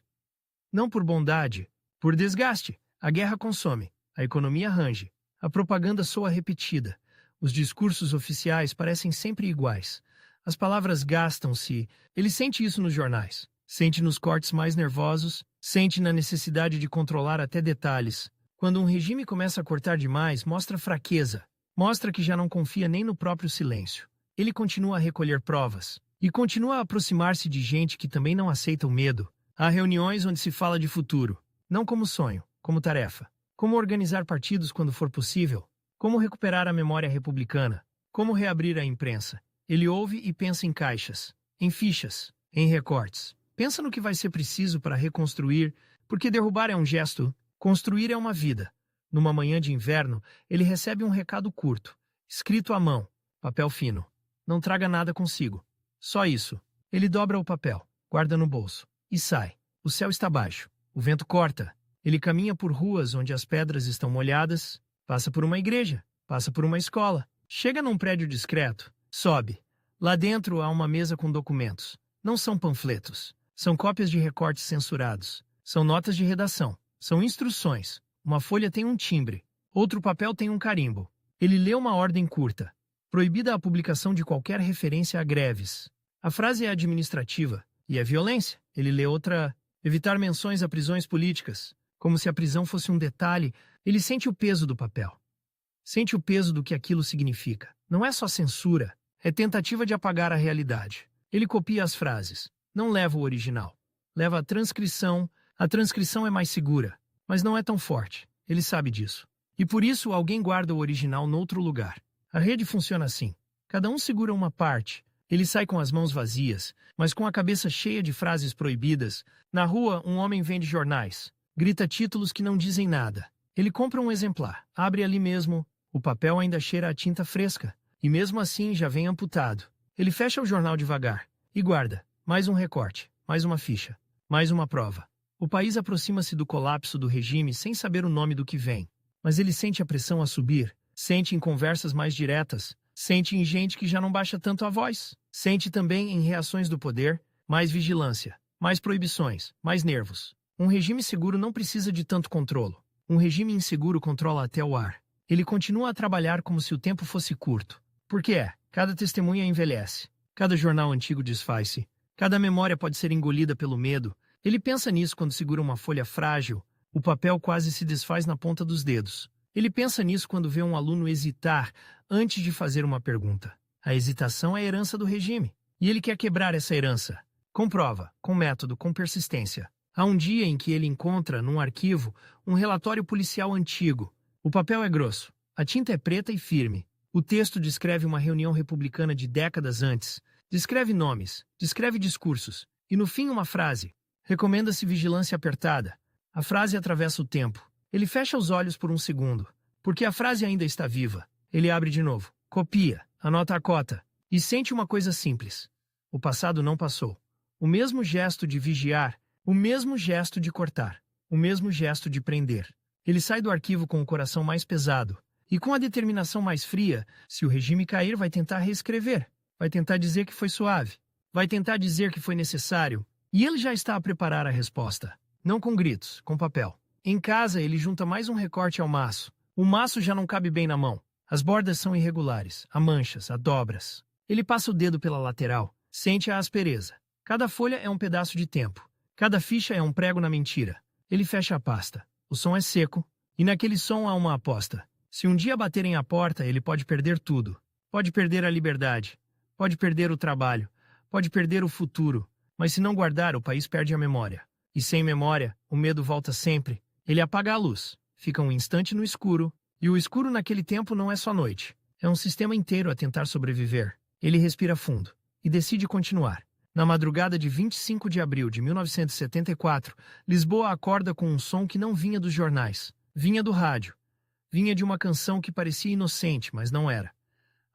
Não por bondade, por desgaste. A guerra consome, a economia range, a propaganda soa repetida. Os discursos oficiais parecem sempre iguais. As palavras gastam-se. Ele sente isso nos jornais. Sente nos cortes mais nervosos, sente na necessidade de controlar até detalhes. Quando um regime começa a cortar demais, mostra fraqueza. Mostra que já não confia nem no próprio silêncio. Ele continua a recolher provas. E continua a aproximar-se de gente que também não aceita o medo. Há reuniões onde se fala de futuro. Não como sonho, como tarefa. Como organizar partidos quando for possível. Como recuperar a memória republicana. Como reabrir a imprensa. Ele ouve e pensa em caixas, em fichas, em recortes. Pensa no que vai ser preciso para reconstruir, porque derrubar é um gesto, construir é uma vida. Numa manhã de inverno, ele recebe um recado curto, escrito à mão, papel fino. Não traga nada consigo. Só isso. Ele dobra o papel, guarda no bolso e sai. O céu está baixo. O vento corta. Ele caminha por ruas onde as pedras estão molhadas, passa por uma igreja, passa por uma escola, chega num prédio discreto, sobe. Lá dentro há uma mesa com documentos. Não são panfletos. São cópias de recortes censurados. São notas de redação. São instruções. Uma folha tem um timbre. Outro papel tem um carimbo. Ele lê uma ordem curta. Proibida a publicação de qualquer referência a greves. A frase é administrativa. E é violência. Ele lê outra. Evitar menções a prisões políticas. Como se a prisão fosse um detalhe. Ele sente o peso do papel. Sente o peso do que aquilo significa. Não é só censura. É tentativa de apagar a realidade. Ele copia as frases. Não leva o original. Leva a transcrição. A transcrição é mais segura. Mas não é tão forte. Ele sabe disso. E por isso alguém guarda o original noutro lugar. A rede funciona assim. Cada um segura uma parte. Ele sai com as mãos vazias, mas com a cabeça cheia de frases proibidas. Na rua, um homem vende jornais. Grita títulos que não dizem nada. Ele compra um exemplar. Abre ali mesmo. O papel ainda cheira a tinta fresca. E mesmo assim já vem amputado. Ele fecha o jornal devagar. E guarda. Mais um recorte. Mais uma ficha. Mais uma prova. O país aproxima-se do colapso do regime sem saber o nome do que vem. Mas ele sente a pressão a subir. Sente em conversas mais diretas. Sente em gente que já não baixa tanto a voz. Sente também em reações do poder. Mais vigilância. Mais proibições. Mais nervos. Um regime seguro não precisa de tanto controle. Um regime inseguro controla até o ar. Ele continua a trabalhar como se o tempo fosse curto. Porque cada testemunha envelhece. Cada jornal antigo desfaz-se. Cada memória pode ser engolida pelo medo. Ele pensa nisso quando segura uma folha frágil. O papel quase se desfaz na ponta dos dedos. Ele pensa nisso quando vê um aluno hesitar antes de fazer uma pergunta. A hesitação é a herança do regime. E ele quer quebrar essa herança. Com prova, com método, com persistência. Há um dia em que ele encontra, num arquivo, um relatório policial antigo. O papel é grosso. A tinta é preta e firme. O texto descreve uma reunião republicana de décadas antes. Descreve nomes. Descreve discursos. E no fim uma frase. Recomenda-se vigilância apertada. A frase atravessa o tempo. Ele fecha os olhos por um segundo. Porque a frase ainda está viva. Ele abre de novo. Copia. Anota a cota. E sente uma coisa simples. O passado não passou. O mesmo gesto de vigiar. O mesmo gesto de cortar. O mesmo gesto de prender. Ele sai do arquivo com o coração mais pesado. E com a determinação mais fria, se o regime cair, vai tentar reescrever. Vai tentar dizer que foi suave. Vai tentar dizer que foi necessário. E ele já está a preparar a resposta. Não com gritos, com papel. Em casa, ele junta mais um recorte ao maço. O maço já não cabe bem na mão. As bordas são irregulares. Há manchas, há dobras. Ele passa o dedo pela lateral. Sente a aspereza. Cada folha é um pedaço de tempo. Cada ficha é um prego na mentira. Ele fecha a pasta. O som é seco. E naquele som há uma aposta. Se um dia baterem à porta, ele pode perder tudo. Pode perder a liberdade. Pode perder o trabalho. Pode perder o futuro. Mas se não guardar, o país perde a memória. E sem memória, o medo volta sempre. Ele apaga a luz. Fica um instante no escuro. E o escuro naquele tempo não é só noite. É um sistema inteiro a tentar sobreviver. Ele respira fundo. E decide continuar. Na madrugada de 25 de abril de 1974, Lisboa acorda com um som que não vinha dos jornais. Vinha do rádio. Vinha de uma canção que parecia inocente, mas não era.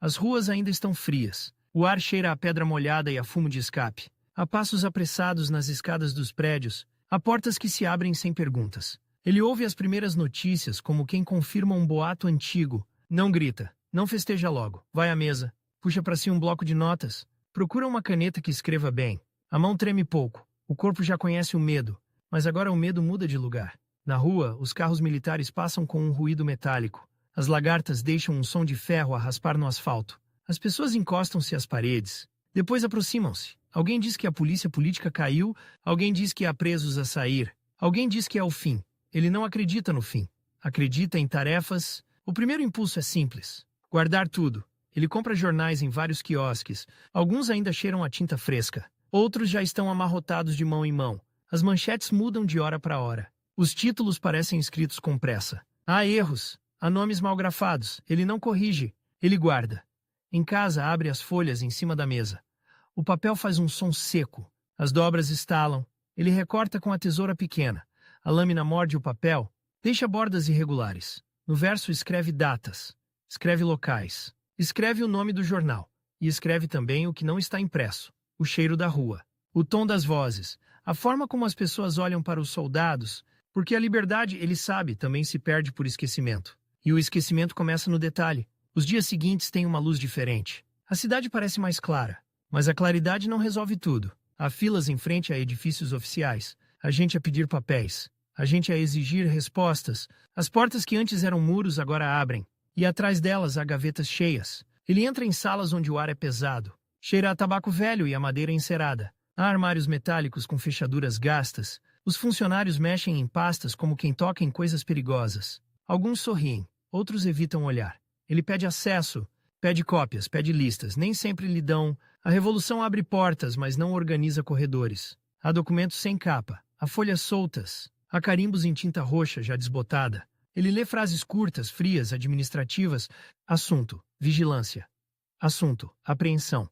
As ruas ainda estão frias. O ar cheira a pedra molhada e a fumo de escape. Há passos apressados nas escadas dos prédios. Há portas que se abrem sem perguntas. Ele ouve as primeiras notícias como quem confirma um boato antigo. Não grita. Não festeja logo. Vai à mesa. Puxa para si um bloco de notas. Procura uma caneta que escreva bem. A mão treme pouco. O corpo já conhece o medo. Mas agora o medo muda de lugar. Na rua, os carros militares passam com um ruído metálico. As lagartas deixam um som de ferro a raspar no asfalto. As pessoas encostam-se às paredes. Depois aproximam-se. Alguém diz que a polícia política caiu. Alguém diz que há presos a sair. Alguém diz que é o fim. Ele não acredita no fim. Acredita em tarefas. O primeiro impulso é simples. Guardar tudo. Ele compra jornais em vários quiosques. Alguns ainda cheiram a tinta fresca. Outros já estão amarrotados de mão em mão. As manchetes mudam de hora para hora. Os títulos parecem escritos com pressa. Há erros. Há nomes mal grafados. Ele não corrige. Ele guarda. Em casa, abre as folhas em cima da mesa. O papel faz um som seco. As dobras estalam. Ele recorta com a tesoura pequena. A lâmina morde o papel, deixa bordas irregulares. No verso escreve datas, escreve locais, escreve o nome do jornal e escreve também o que não está impresso, o cheiro da rua, o tom das vozes, a forma como as pessoas olham para os soldados, porque a liberdade, ele sabe, também se perde por esquecimento. E o esquecimento começa no detalhe. Os dias seguintes têm uma luz diferente. A cidade parece mais clara, mas a claridade não resolve tudo. Há filas em frente a edifícios oficiais, a gente a pedir papéis, a gente a exigir respostas. As portas que antes eram muros agora abrem, e atrás delas há gavetas cheias. Ele entra em salas onde o ar é pesado. Cheira a tabaco velho e a madeira encerada. Há armários metálicos com fechaduras gastas. Os funcionários mexem em pastas como quem toca em coisas perigosas. Alguns sorriem, outros evitam olhar. Ele pede acesso, pede cópias, pede listas. Nem sempre lhe dão. A revolução abre portas, mas não organiza corredores. Há documentos sem capa, há folhas soltas. Há carimbos em tinta roxa já desbotada. Ele lê frases curtas, frias, administrativas. Assunto, vigilância. Assunto, apreensão.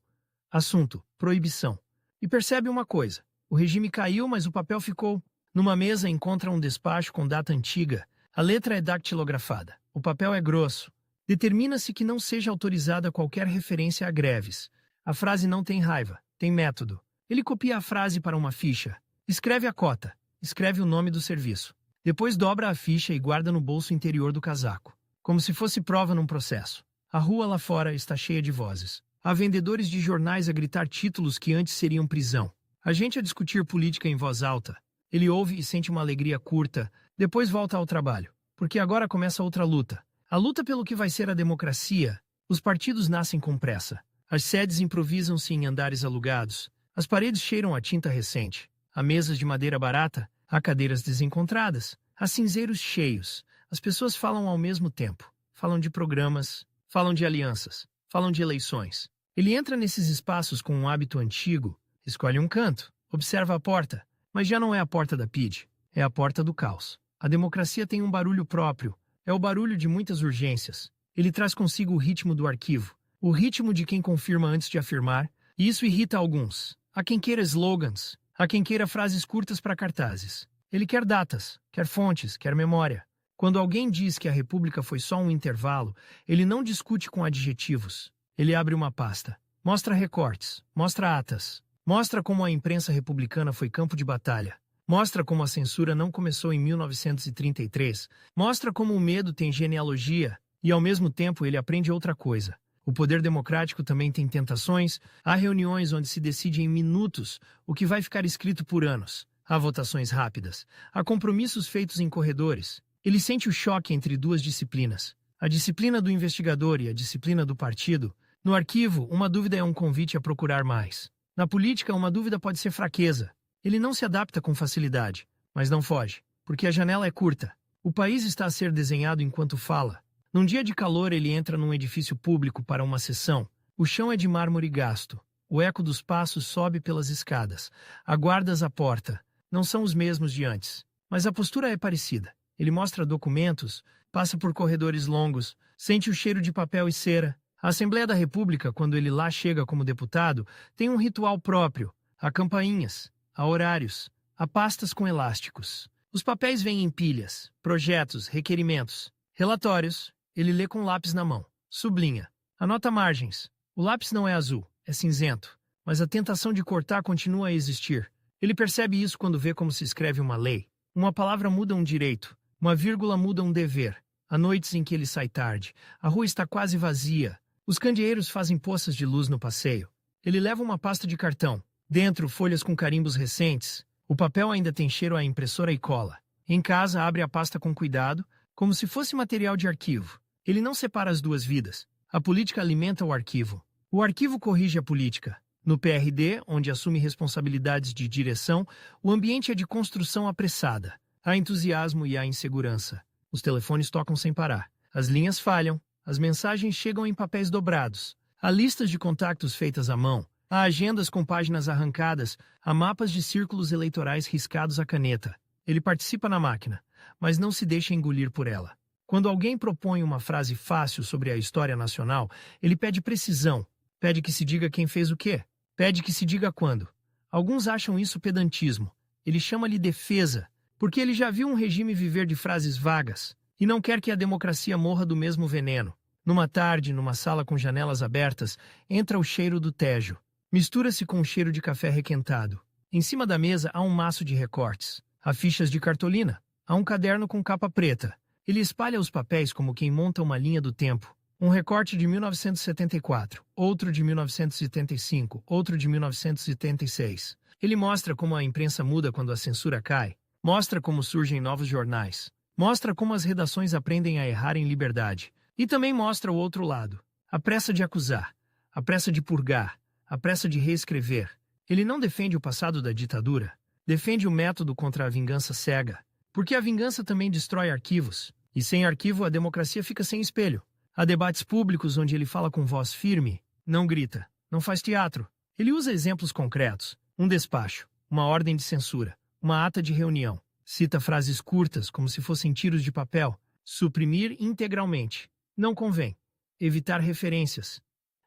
Assunto, proibição. E percebe uma coisa. O regime caiu, mas o papel ficou. Numa mesa encontra um despacho com data antiga. A letra é dactilografada. O papel é grosso. Determina-se que não seja autorizada qualquer referência a greves. A frase não tem raiva, tem método. Ele copia a frase para uma ficha. Escreve a cota. Escreve o nome do serviço. Depois dobra a ficha e guarda no bolso interior do casaco, como se fosse prova num processo. A rua lá fora está cheia de vozes. Há vendedores de jornais a gritar títulos que antes seriam prisão. A gente a discutir política em voz alta. Ele ouve e sente uma alegria curta, depois volta ao trabalho. Porque agora começa outra luta. A luta pelo que vai ser a democracia. Os partidos nascem com pressa. As sedes improvisam-se em andares alugados. As paredes cheiram a tinta recente. Há mesas de madeira barata. Há cadeiras desencontradas, há cinzeiros cheios. As pessoas falam ao mesmo tempo. Falam de programas, falam de alianças, falam de eleições. Ele entra nesses espaços com um hábito antigo, escolhe um canto, observa a porta, mas já não é a porta da PIDE, é a porta do caos. A democracia tem um barulho próprio, é o barulho de muitas urgências. Ele traz consigo o ritmo do arquivo, o ritmo de quem confirma antes de afirmar, e isso irrita alguns. Há quem queira slogans, há quem queira frases curtas para cartazes. Ele quer datas, quer fontes, quer memória. Quando alguém diz que a República foi só um intervalo, ele não discute com adjetivos. Ele abre uma pasta, mostra recortes, mostra atas, mostra como a imprensa republicana foi campo de batalha, mostra como a censura não começou em 1933, mostra como o medo tem genealogia e, ao mesmo tempo, ele aprende outra coisa. O poder democrático também tem tentações. Há reuniões onde se decide em minutos o que vai ficar escrito por anos. Há votações rápidas. Há compromissos feitos em corredores. Ele sente o choque entre duas disciplinas. A disciplina do investigador e a disciplina do partido. No arquivo, uma dúvida é um convite a procurar mais. Na política, uma dúvida pode ser fraqueza. Ele não se adapta com facilidade, mas não foge, porque a janela é curta. O país está a ser desenhado enquanto fala. Num dia de calor, ele entra num edifício público para uma sessão. O chão é de mármore gasto. O eco dos passos sobe pelas escadas. Há guardas à porta. Não são os mesmos de antes, mas a postura é parecida. Ele mostra documentos, passa por corredores longos, sente o cheiro de papel e cera. A Assembleia da República, quando ele lá chega como deputado, tem um ritual próprio. Há campainhas, há horários, há pastas com elásticos. Os papéis vêm em pilhas, projetos, requerimentos, relatórios. Ele lê com lápis na mão, sublinha, anota margens. O lápis não é azul, é cinzento, mas a tentação de cortar continua a existir. Ele percebe isso quando vê como se escreve uma lei. Uma palavra muda um direito, uma vírgula muda um dever. Há noites em que ele sai tarde, a rua está quase vazia. Os candeeiros fazem poças de luz no passeio. Ele leva uma pasta de cartão. Dentro, folhas com carimbos recentes. O papel ainda tem cheiro a impressora e cola. Em casa, abre a pasta com cuidado, como se fosse material de arquivo. Ele não separa as duas vidas. A política alimenta o arquivo. O arquivo corrige a política. No PRD, onde assume responsabilidades de direção, o ambiente é de construção apressada. Há entusiasmo e há insegurança. Os telefones tocam sem parar. As linhas falham. As mensagens chegam em papéis dobrados. Há listas de contatos feitas à mão. Há agendas com páginas arrancadas. Há mapas de círculos eleitorais riscados à caneta. Ele participa na máquina, mas não se deixa engolir por ela. Quando alguém propõe uma frase fácil sobre a história nacional, ele pede precisão, pede que se diga quem fez o quê, pede que se diga quando. Alguns acham isso pedantismo. Ele chama-lhe defesa, porque ele já viu um regime viver de frases vagas e não quer que a democracia morra do mesmo veneno. Numa tarde, numa sala com janelas abertas, entra o cheiro do Tejo. Mistura-se com o cheiro de café requentado. Em cima da mesa há um maço de recortes. Há fichas de cartolina. Há um caderno com capa preta. Ele espalha os papéis como quem monta uma linha do tempo. Um recorte de 1974, outro de 1975, outro de 1976. Ele mostra como a imprensa muda quando a censura cai. Mostra como surgem novos jornais. Mostra como as redações aprendem a errar em liberdade. E também mostra o outro lado. A pressa de acusar. A pressa de purgar. A pressa de reescrever. Ele não defende o passado da ditadura. Defende o método contra a vingança cega. Porque a vingança também destrói arquivos. E sem arquivo a democracia fica sem espelho. Há debates públicos onde ele fala com voz firme, não grita, não faz teatro. Ele usa exemplos concretos, um despacho, uma ordem de censura, uma ata de reunião. Cita frases curtas como se fossem tiros de papel. Suprimir integralmente. Não convém. Evitar referências.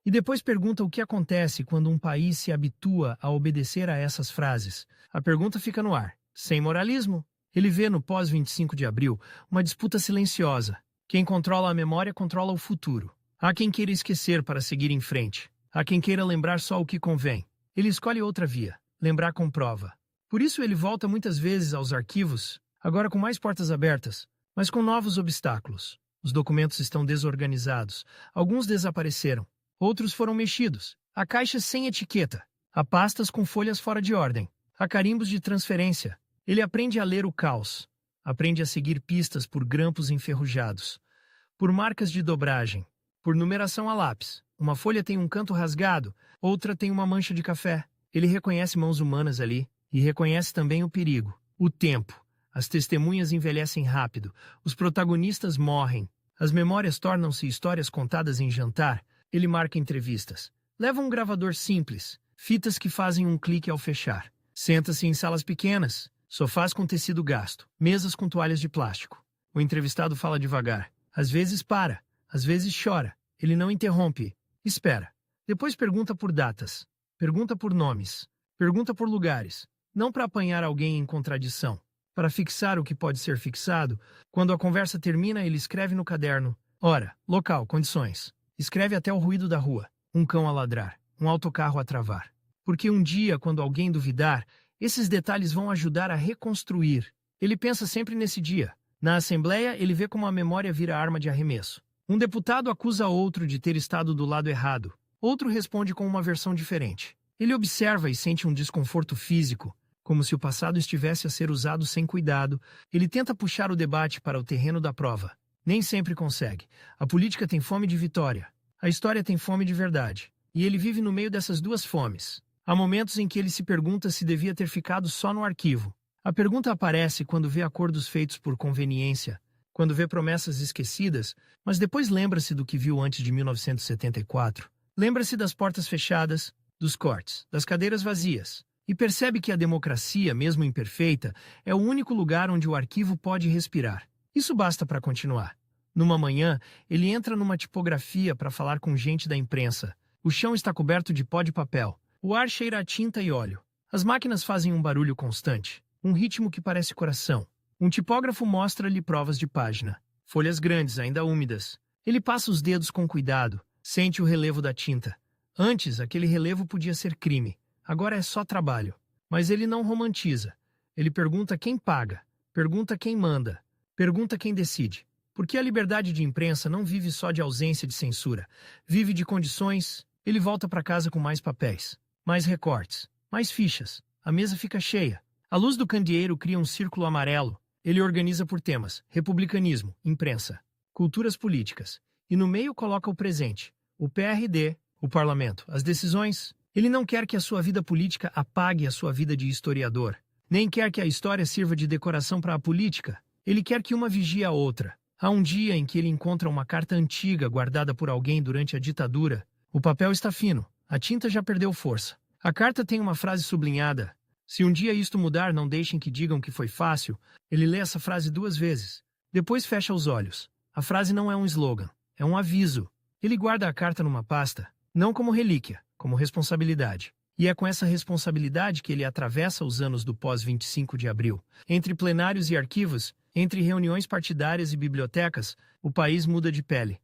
E depois pergunta o que acontece quando um país se habitua a obedecer a essas frases. A pergunta fica no ar, sem moralismo. Ele vê no pós-25 de abril uma disputa silenciosa. Quem controla a memória controla o futuro. Há quem queira esquecer para seguir em frente. Há quem queira lembrar só o que convém. Ele escolhe outra via, lembrar com prova. Por isso ele volta muitas vezes aos arquivos, agora com mais portas abertas, mas com novos obstáculos. Os documentos estão desorganizados. Alguns desapareceram. Outros foram mexidos. Há caixas sem etiqueta. Há pastas com folhas fora de ordem. Há carimbos de transferência. Ele aprende a ler o caos. Aprende a seguir pistas por grampos enferrujados, por marcas de dobragem, por numeração a lápis. Uma folha tem um canto rasgado, outra tem uma mancha de café. Ele reconhece mãos humanas ali e reconhece também o perigo, o tempo. As testemunhas envelhecem rápido, os protagonistas morrem, as memórias tornam-se histórias contadas em jantar. Ele marca entrevistas. Leva um gravador simples, fitas que fazem um clique ao fechar. Senta-se em salas pequenas. Sofás com tecido gasto, mesas com toalhas de plástico. O entrevistado fala devagar. Às vezes para, às vezes chora. Ele não interrompe. Espera. Depois pergunta por datas. Pergunta por nomes. Pergunta por lugares. Não para apanhar alguém em contradição. Para fixar o que pode ser fixado, quando a conversa termina, ele escreve no caderno. Hora, local, condições. Escreve até o ruído da rua. Um cão a ladrar. Um autocarro a travar. Porque um dia, quando alguém duvidar, esses detalhes vão ajudar a reconstruir. Ele pensa sempre nesse dia. Na Assembleia, ele vê como a memória vira arma de arremesso. Um deputado acusa outro de ter estado do lado errado. Outro responde com uma versão diferente. Ele observa e sente um desconforto físico, como se o passado estivesse a ser usado sem cuidado. Ele tenta puxar o debate para o terreno da prova. Nem sempre consegue. A política tem fome de vitória. A história tem fome de verdade. E ele vive no meio dessas duas fomes. Há momentos em que ele se pergunta se devia ter ficado só no arquivo. A pergunta aparece quando vê acordos feitos por conveniência, quando vê promessas esquecidas, mas depois lembra-se do que viu antes de 1974. Lembra-se das portas fechadas, dos cortes, das cadeiras vazias, e percebe que a democracia, mesmo imperfeita, é o único lugar onde o arquivo pode respirar. Isso basta para continuar. Numa manhã, ele entra numa tipografia para falar com gente da imprensa. O chão está coberto de pó de papel. O ar cheira a tinta e óleo. As máquinas fazem um barulho constante, um ritmo que parece coração. Um tipógrafo mostra-lhe provas de página. Folhas grandes, ainda úmidas. Ele passa os dedos com cuidado, sente o relevo da tinta. Antes, aquele relevo podia ser crime. Agora é só trabalho. Mas ele não romantiza. Ele pergunta quem paga, pergunta quem manda, pergunta quem decide. Porque a liberdade de imprensa não vive só de ausência de censura. Vive de condições. Ele volta para casa com mais papéis. Mais recortes, mais fichas. A mesa fica cheia. A luz do candeeiro cria um círculo amarelo. Ele organiza por temas: republicanismo, imprensa, culturas políticas. E no meio coloca o presente: o PRD, o parlamento, as decisões. Ele não quer que a sua vida política apague a sua vida de historiador. Nem quer que a história sirva de decoração para a política. Ele quer que uma vigie a outra. Há um dia em que ele encontra uma carta antiga guardada por alguém durante a ditadura. O papel está fino. A tinta já perdeu força. A carta tem uma frase sublinhada. Se um dia isto mudar, não deixem que digam que foi fácil. Ele lê essa frase 2 vezes. Depois fecha os olhos. A frase não é um slogan. É um aviso. Ele guarda a carta numa pasta. Não como relíquia, como responsabilidade. E é com essa responsabilidade que ele atravessa os anos do pós-25 de abril. Entre plenários e arquivos, entre reuniões partidárias e bibliotecas, o país muda de pele.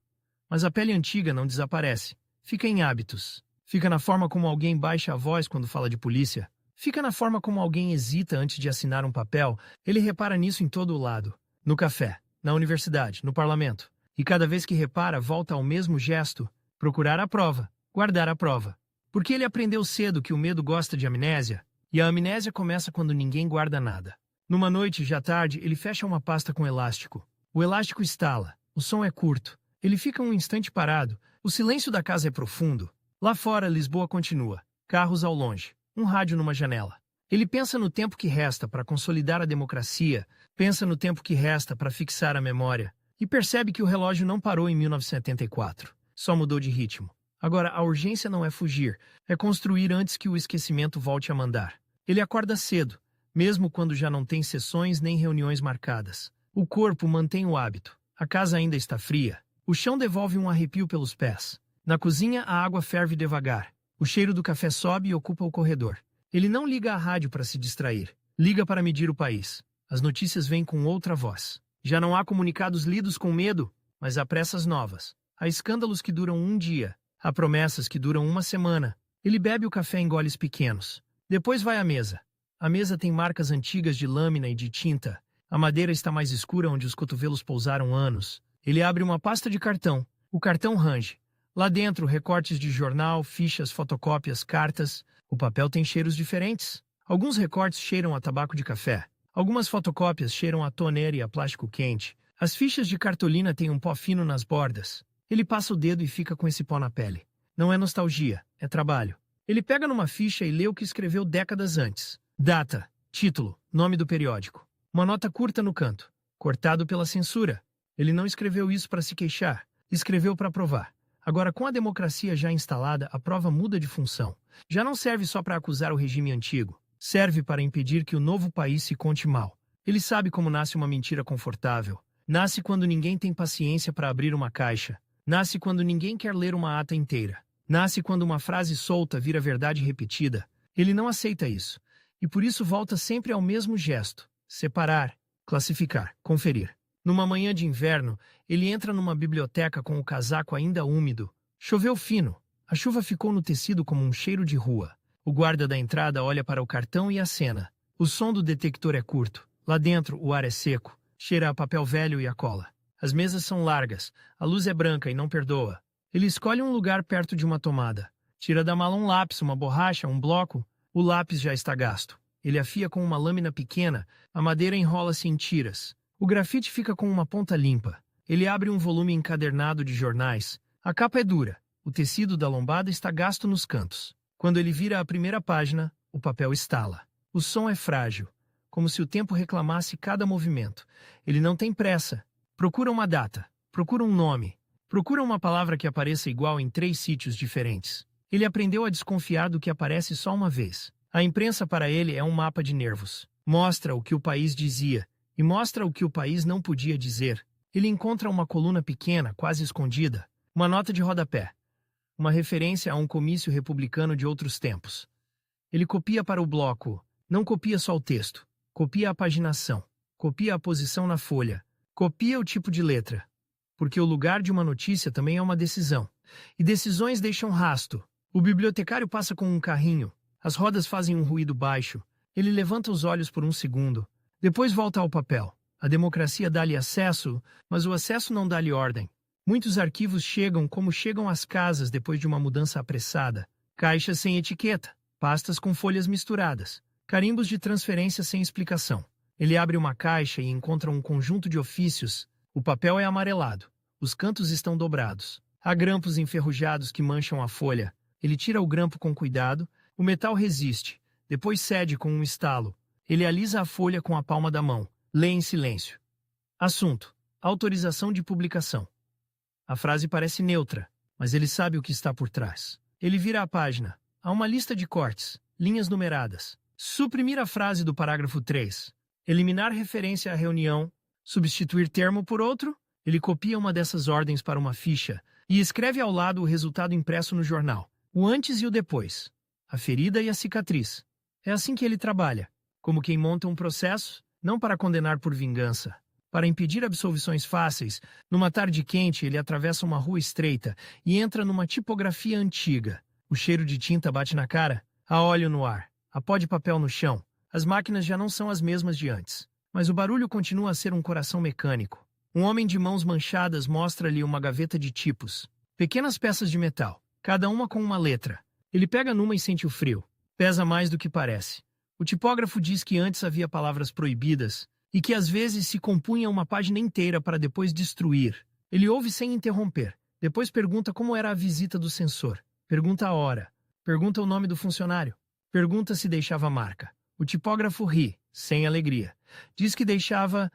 Mas a pele antiga não desaparece. Fica em hábitos. Fica na forma como alguém baixa a voz quando fala de polícia. Fica na forma como alguém hesita antes de assinar um papel. Ele repara nisso em todo o lado. No café, na universidade, no parlamento. E cada vez que repara, volta ao mesmo gesto. Procurar a prova. Guardar a prova. Porque ele aprendeu cedo que o medo gosta de amnésia. E a amnésia começa quando ninguém guarda nada. Numa noite, já tarde, ele fecha uma pasta com elástico. O elástico estala. O som é curto. Ele fica um instante parado. O silêncio da casa é profundo. Lá fora, Lisboa continua. Carros ao longe. Um rádio numa janela. Ele pensa no tempo que resta para consolidar a democracia, pensa no tempo que resta para fixar a memória, e percebe que o relógio não parou em 1974, só mudou de ritmo. Agora, a urgência não é fugir, é construir antes que o esquecimento volte a mandar. Ele acorda cedo, mesmo quando já não tem sessões nem reuniões marcadas. O corpo mantém o hábito. A casa ainda está fria. O chão devolve um arrepio pelos pés. Na cozinha, a água ferve devagar. O cheiro do café sobe e ocupa o corredor. Ele não liga à rádio para se distrair. Liga para medir o país. As notícias vêm com outra voz. Já não há comunicados lidos com medo, mas há pressas novas. Há escândalos que duram um dia. Há promessas que duram uma semana. Ele bebe o café em goles pequenos. Depois vai à mesa. A mesa tem marcas antigas de lâmina e de tinta. A madeira está mais escura onde os cotovelos pousaram anos. Ele abre uma pasta de cartão. O cartão range. Lá dentro, recortes de jornal, fichas, fotocópias, cartas. O papel tem cheiros diferentes. Alguns recortes cheiram a tabaco de café. Algumas fotocópias cheiram a toner e a plástico quente. As fichas de cartolina têm um pó fino nas bordas. Ele passa o dedo e fica com esse pó na pele. Não é nostalgia, é trabalho. Ele pega numa ficha e lê o que escreveu décadas antes. Data, título, nome do periódico. Uma nota curta no canto. Cortado pela censura. Ele não escreveu isso para se queixar. Escreveu para provar. Agora, com a democracia já instalada, a prova muda de função. Já não serve só para acusar o regime antigo. Serve para impedir que o novo país se conte mal. Ele sabe como nasce uma mentira confortável. Nasce quando ninguém tem paciência para abrir uma caixa. Nasce quando ninguém quer ler uma ata inteira. Nasce quando uma frase solta vira verdade repetida. Ele não aceita isso. E por isso volta sempre ao mesmo gesto. Separar, classificar, conferir. Numa manhã de inverno, ele entra numa biblioteca com o casaco ainda úmido. Choveu fino. A chuva ficou no tecido como um cheiro de rua. O guarda da entrada olha para o cartão e acena. O som do detector é curto. Lá dentro, o ar é seco. Cheira a papel velho e a cola. As mesas são largas. A luz é branca e não perdoa. Ele escolhe um lugar perto de uma tomada. Tira da mala um lápis, uma borracha, um bloco. O lápis já está gasto. Ele afia com uma lâmina pequena. A madeira enrola-se em tiras. O grafite fica com uma ponta limpa. Ele abre um volume encadernado de jornais. A capa é dura. O tecido da lombada está gasto nos cantos. Quando ele vira a primeira página, o papel estala. O som é frágil, como se o tempo reclamasse cada movimento. Ele não tem pressa. Procura uma data. Procura um nome. Procura uma palavra que apareça igual em 3 sítios diferentes. Ele aprendeu a desconfiar do que aparece só uma vez. A imprensa para ele é um mapa de nervos. Mostra o que o país dizia e mostra o que o país não podia dizer. Ele encontra uma coluna pequena, quase escondida, uma nota de rodapé, uma referência a um comício republicano de outros tempos. Ele copia para o bloco. Não copia só o texto. Copia a paginação. Copia a posição na folha. Copia o tipo de letra. Porque o lugar de uma notícia também é uma decisão. E decisões deixam rasto. O bibliotecário passa com um carrinho. As rodas fazem um ruído baixo. Ele levanta os olhos por um segundo. Depois volta ao papel. A democracia dá-lhe acesso, mas o acesso não dá-lhe ordem. Muitos arquivos chegam como chegam às casas depois de uma mudança apressada. Caixas sem etiqueta. Pastas com folhas misturadas. Carimbos de transferência sem explicação. Ele abre uma caixa e encontra um conjunto de ofícios. O papel é amarelado. Os cantos estão dobrados. Há grampos enferrujados que mancham a folha. Ele tira o grampo com cuidado. O metal resiste. Depois cede com um estalo. Ele alisa a folha com a palma da mão. Lê em silêncio. Assunto: autorização de publicação. A frase parece neutra, mas ele sabe o que está por trás. Ele vira a página. Há uma lista de cortes, linhas numeradas. Suprimir a frase do parágrafo 3. Eliminar referência à reunião. Substituir termo por outro. Ele copia uma dessas ordens para uma ficha e escreve ao lado o resultado impresso no jornal. O antes e o depois. a ferida e a cicatriz. É assim que ele trabalha, como quem monta um processo, não para condenar por vingança. Para impedir absolvições fáceis, numa tarde quente ele atravessa uma rua estreita e entra numa tipografia antiga. O cheiro de tinta bate na cara, há óleo no ar, há pó de papel no chão. As máquinas já não são as mesmas de antes, mas o barulho continua a ser um coração mecânico. Um homem de mãos manchadas mostra-lhe uma gaveta de tipos. Pequenas peças de metal, cada uma com uma letra. Ele pega numa e sente o frio. Pesa mais do que parece. O tipógrafo diz que antes havia palavras proibidas e que às vezes se compunha uma página inteira para depois destruir. Ele ouve sem interromper. Depois pergunta como era a visita do censor. Pergunta a hora. Pergunta o nome do funcionário. Pergunta se deixava marca. O tipógrafo ri, sem alegria. Diz que deixava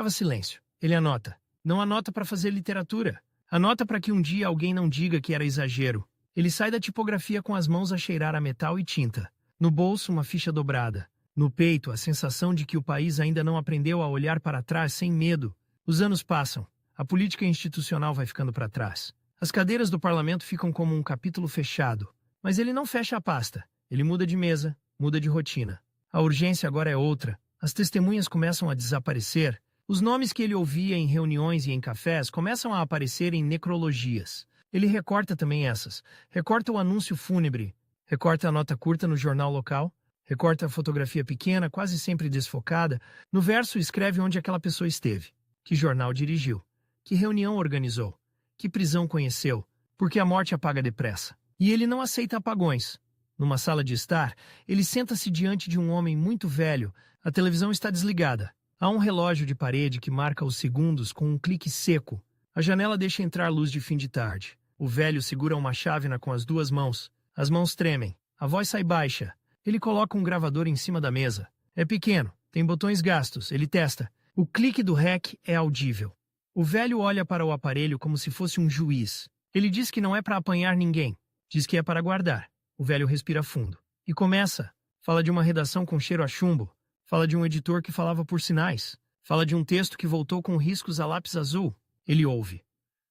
silêncio. Ele anota. Não anota para fazer literatura. Anota para que um dia alguém não diga que era exagero. Ele sai da tipografia com as mãos a cheirar a metal e tinta. No bolso, uma ficha dobrada. No peito, a sensação de que o país ainda não aprendeu a olhar para trás sem medo. Os anos passam. A política institucional vai ficando para trás. As cadeiras do parlamento ficam como um capítulo fechado. Mas ele não fecha a pasta. Ele muda de mesa, muda de rotina. A urgência agora é outra. As testemunhas começam a desaparecer. Os nomes que ele ouvia em reuniões e em cafés começam a aparecer em necrologias. Ele recorta também essas. Recorta o anúncio fúnebre. Recorta a nota curta no jornal local. Recorta a fotografia pequena, quase sempre desfocada. No verso escreve onde aquela pessoa esteve. Que jornal dirigiu. Que reunião organizou. Que prisão conheceu. Porque a morte apaga depressa. E ele não aceita apagões. Numa sala de estar, ele senta-se diante de um homem muito velho. A televisão está desligada. Há um relógio de parede que marca os segundos com um clique seco. A janela deixa entrar luz de fim de tarde. O velho segura uma chávena com as duas mãos. As mãos tremem. A voz sai baixa. Ele coloca um gravador em cima da mesa. É pequeno, tem botões gastos. Ele testa. O clique do REC é audível. O velho olha para o aparelho como se fosse um juiz. Ele diz que não é para apanhar ninguém. Diz que é para guardar. O velho respira fundo. E começa. Fala de uma redação com cheiro a chumbo. Fala de um editor que falava por sinais. Fala de um texto que voltou com riscos a lápis azul. Ele ouve.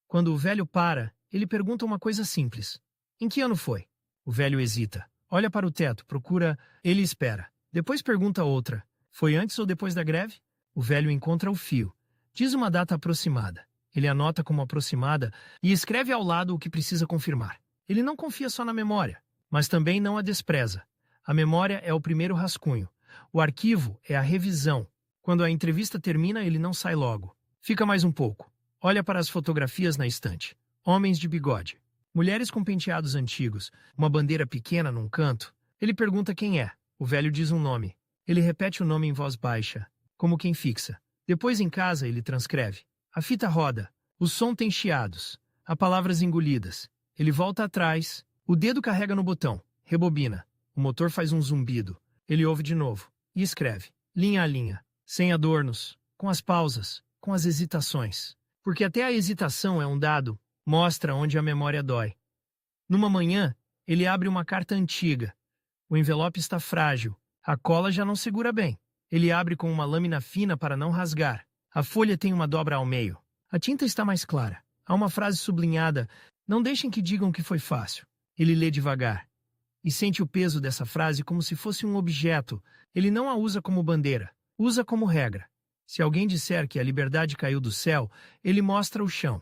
Quando o velho para, ele pergunta uma coisa simples. Em que ano foi? O velho hesita. Olha para o teto, procura. Ele espera. Depois pergunta outra. Foi antes ou depois da greve? O velho encontra o fio. Diz uma data aproximada. Ele anota como aproximada e escreve ao lado o que precisa confirmar. Ele não confia só na memória, mas também não a despreza. A memória é o primeiro rascunho. O arquivo é a revisão. Quando a entrevista termina, ele não sai logo. Fica mais um pouco. Olha para as fotografias na estante. Homens de bigode. Mulheres com penteados antigos. Uma bandeira pequena num canto. Ele pergunta quem é. O velho diz um nome. Ele repete o nome em voz baixa, como quem fixa. Depois em casa ele transcreve. A fita roda. O som tem chiados. Há palavras engolidas. Ele volta atrás. O dedo carrega no botão. Rebobina. O motor faz um zumbido. Ele ouve de novo. E escreve. Linha a linha. Sem adornos. Com as pausas. Com as hesitações. Porque até a hesitação é um dado. Mostra onde a memória dói. Numa manhã, ele abre uma carta antiga. O envelope está frágil. A cola já não segura bem. Ele abre com uma lâmina fina para não rasgar. A folha tem uma dobra ao meio. A tinta está mais clara. Há uma frase sublinhada. Não deixem que digam que foi fácil. Ele lê devagar. E sente o peso dessa frase como se fosse um objeto. Ele não a usa como bandeira. Usa como regra. Se alguém disser que a liberdade caiu do céu, ele mostra o chão.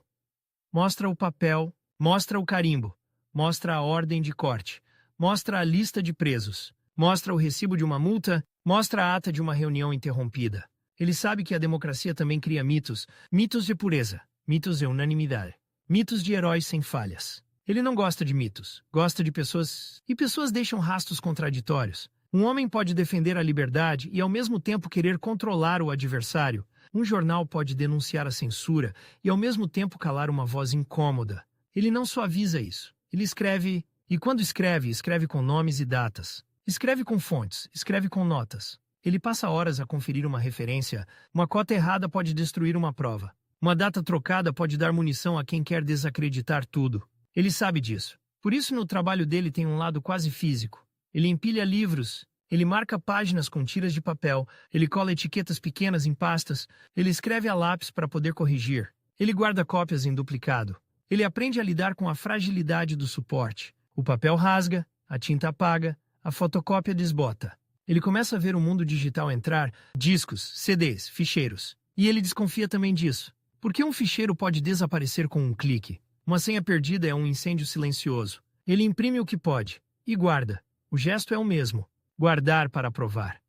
Mostra o papel. Mostra o carimbo. Mostra a ordem de corte. Mostra a lista de presos. Mostra o recibo de uma multa. Mostra a ata de uma reunião interrompida. Ele sabe que a democracia também cria mitos. Mitos de pureza. Mitos de unanimidade. Mitos de heróis sem falhas. Ele não gosta de mitos. Gosta de pessoas. E pessoas deixam rastros contraditórios. Um homem pode defender a liberdade e ao mesmo tempo querer controlar o adversário. Um jornal pode denunciar a censura e ao mesmo tempo calar uma voz incômoda. Ele não suaviza isso. Ele escreve. E quando escreve, escreve com nomes e datas. Escreve com fontes, escreve com notas. Ele passa horas a conferir uma referência. Uma cota errada pode destruir uma prova. Uma data trocada pode dar munição a quem quer desacreditar tudo. Ele sabe disso. Por isso, no trabalho dele tem um lado quase físico. Ele empilha livros, ele marca páginas com tiras de papel, ele cola etiquetas pequenas em pastas, ele escreve a lápis para poder corrigir. Ele guarda cópias em duplicado. Ele aprende a lidar com a fragilidade do suporte. O papel rasga, a tinta apaga, A fotocópia desbota. Ele começa a ver o mundo digital entrar, discos, CDs, ficheiros. E ele desconfia também disso. Porque um ficheiro pode desaparecer com um clique. Uma senha perdida é um incêndio silencioso. Ele imprime o que pode e guarda. O gesto é o mesmo: guardar para provar.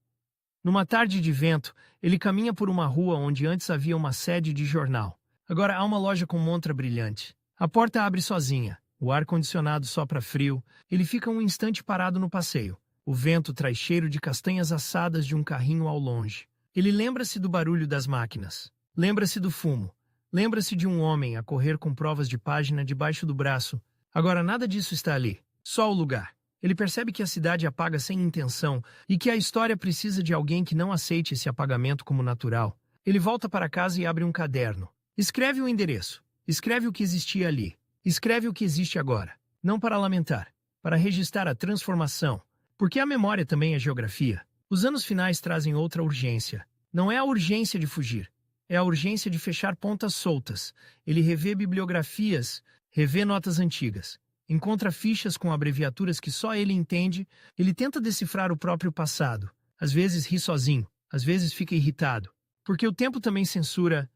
Numa tarde de vento, ele caminha por uma rua onde antes havia uma sede de jornal. Agora há uma loja com montra brilhante. A porta abre sozinha. O ar-condicionado sopra frio. Ele fica um instante parado no passeio. O vento traz cheiro de castanhas assadas de um carrinho ao longe. Ele lembra-se do barulho das máquinas. Lembra-se do fumo. Lembra-se de um homem a correr com provas de página debaixo do braço. Agora nada disso está ali. Só o lugar. Ele percebe que a cidade apaga sem intenção e que a história precisa de alguém que não aceite esse apagamento como natural. Ele volta para casa e abre um caderno. Escreve o endereço. Escreve o que existia ali. Escreve o que existe agora. Não para lamentar, para registrar a transformação. Porque a memória também é geografia. Os anos finais trazem outra urgência. Não é a urgência de fugir. É a urgência de fechar pontas soltas. Ele revê bibliografias, revê notas antigas. Encontra fichas com abreviaturas que só ele entende. Ele tenta decifrar o próprio passado. Às vezes ri sozinho, às vezes fica irritado. Porque o tempo também censura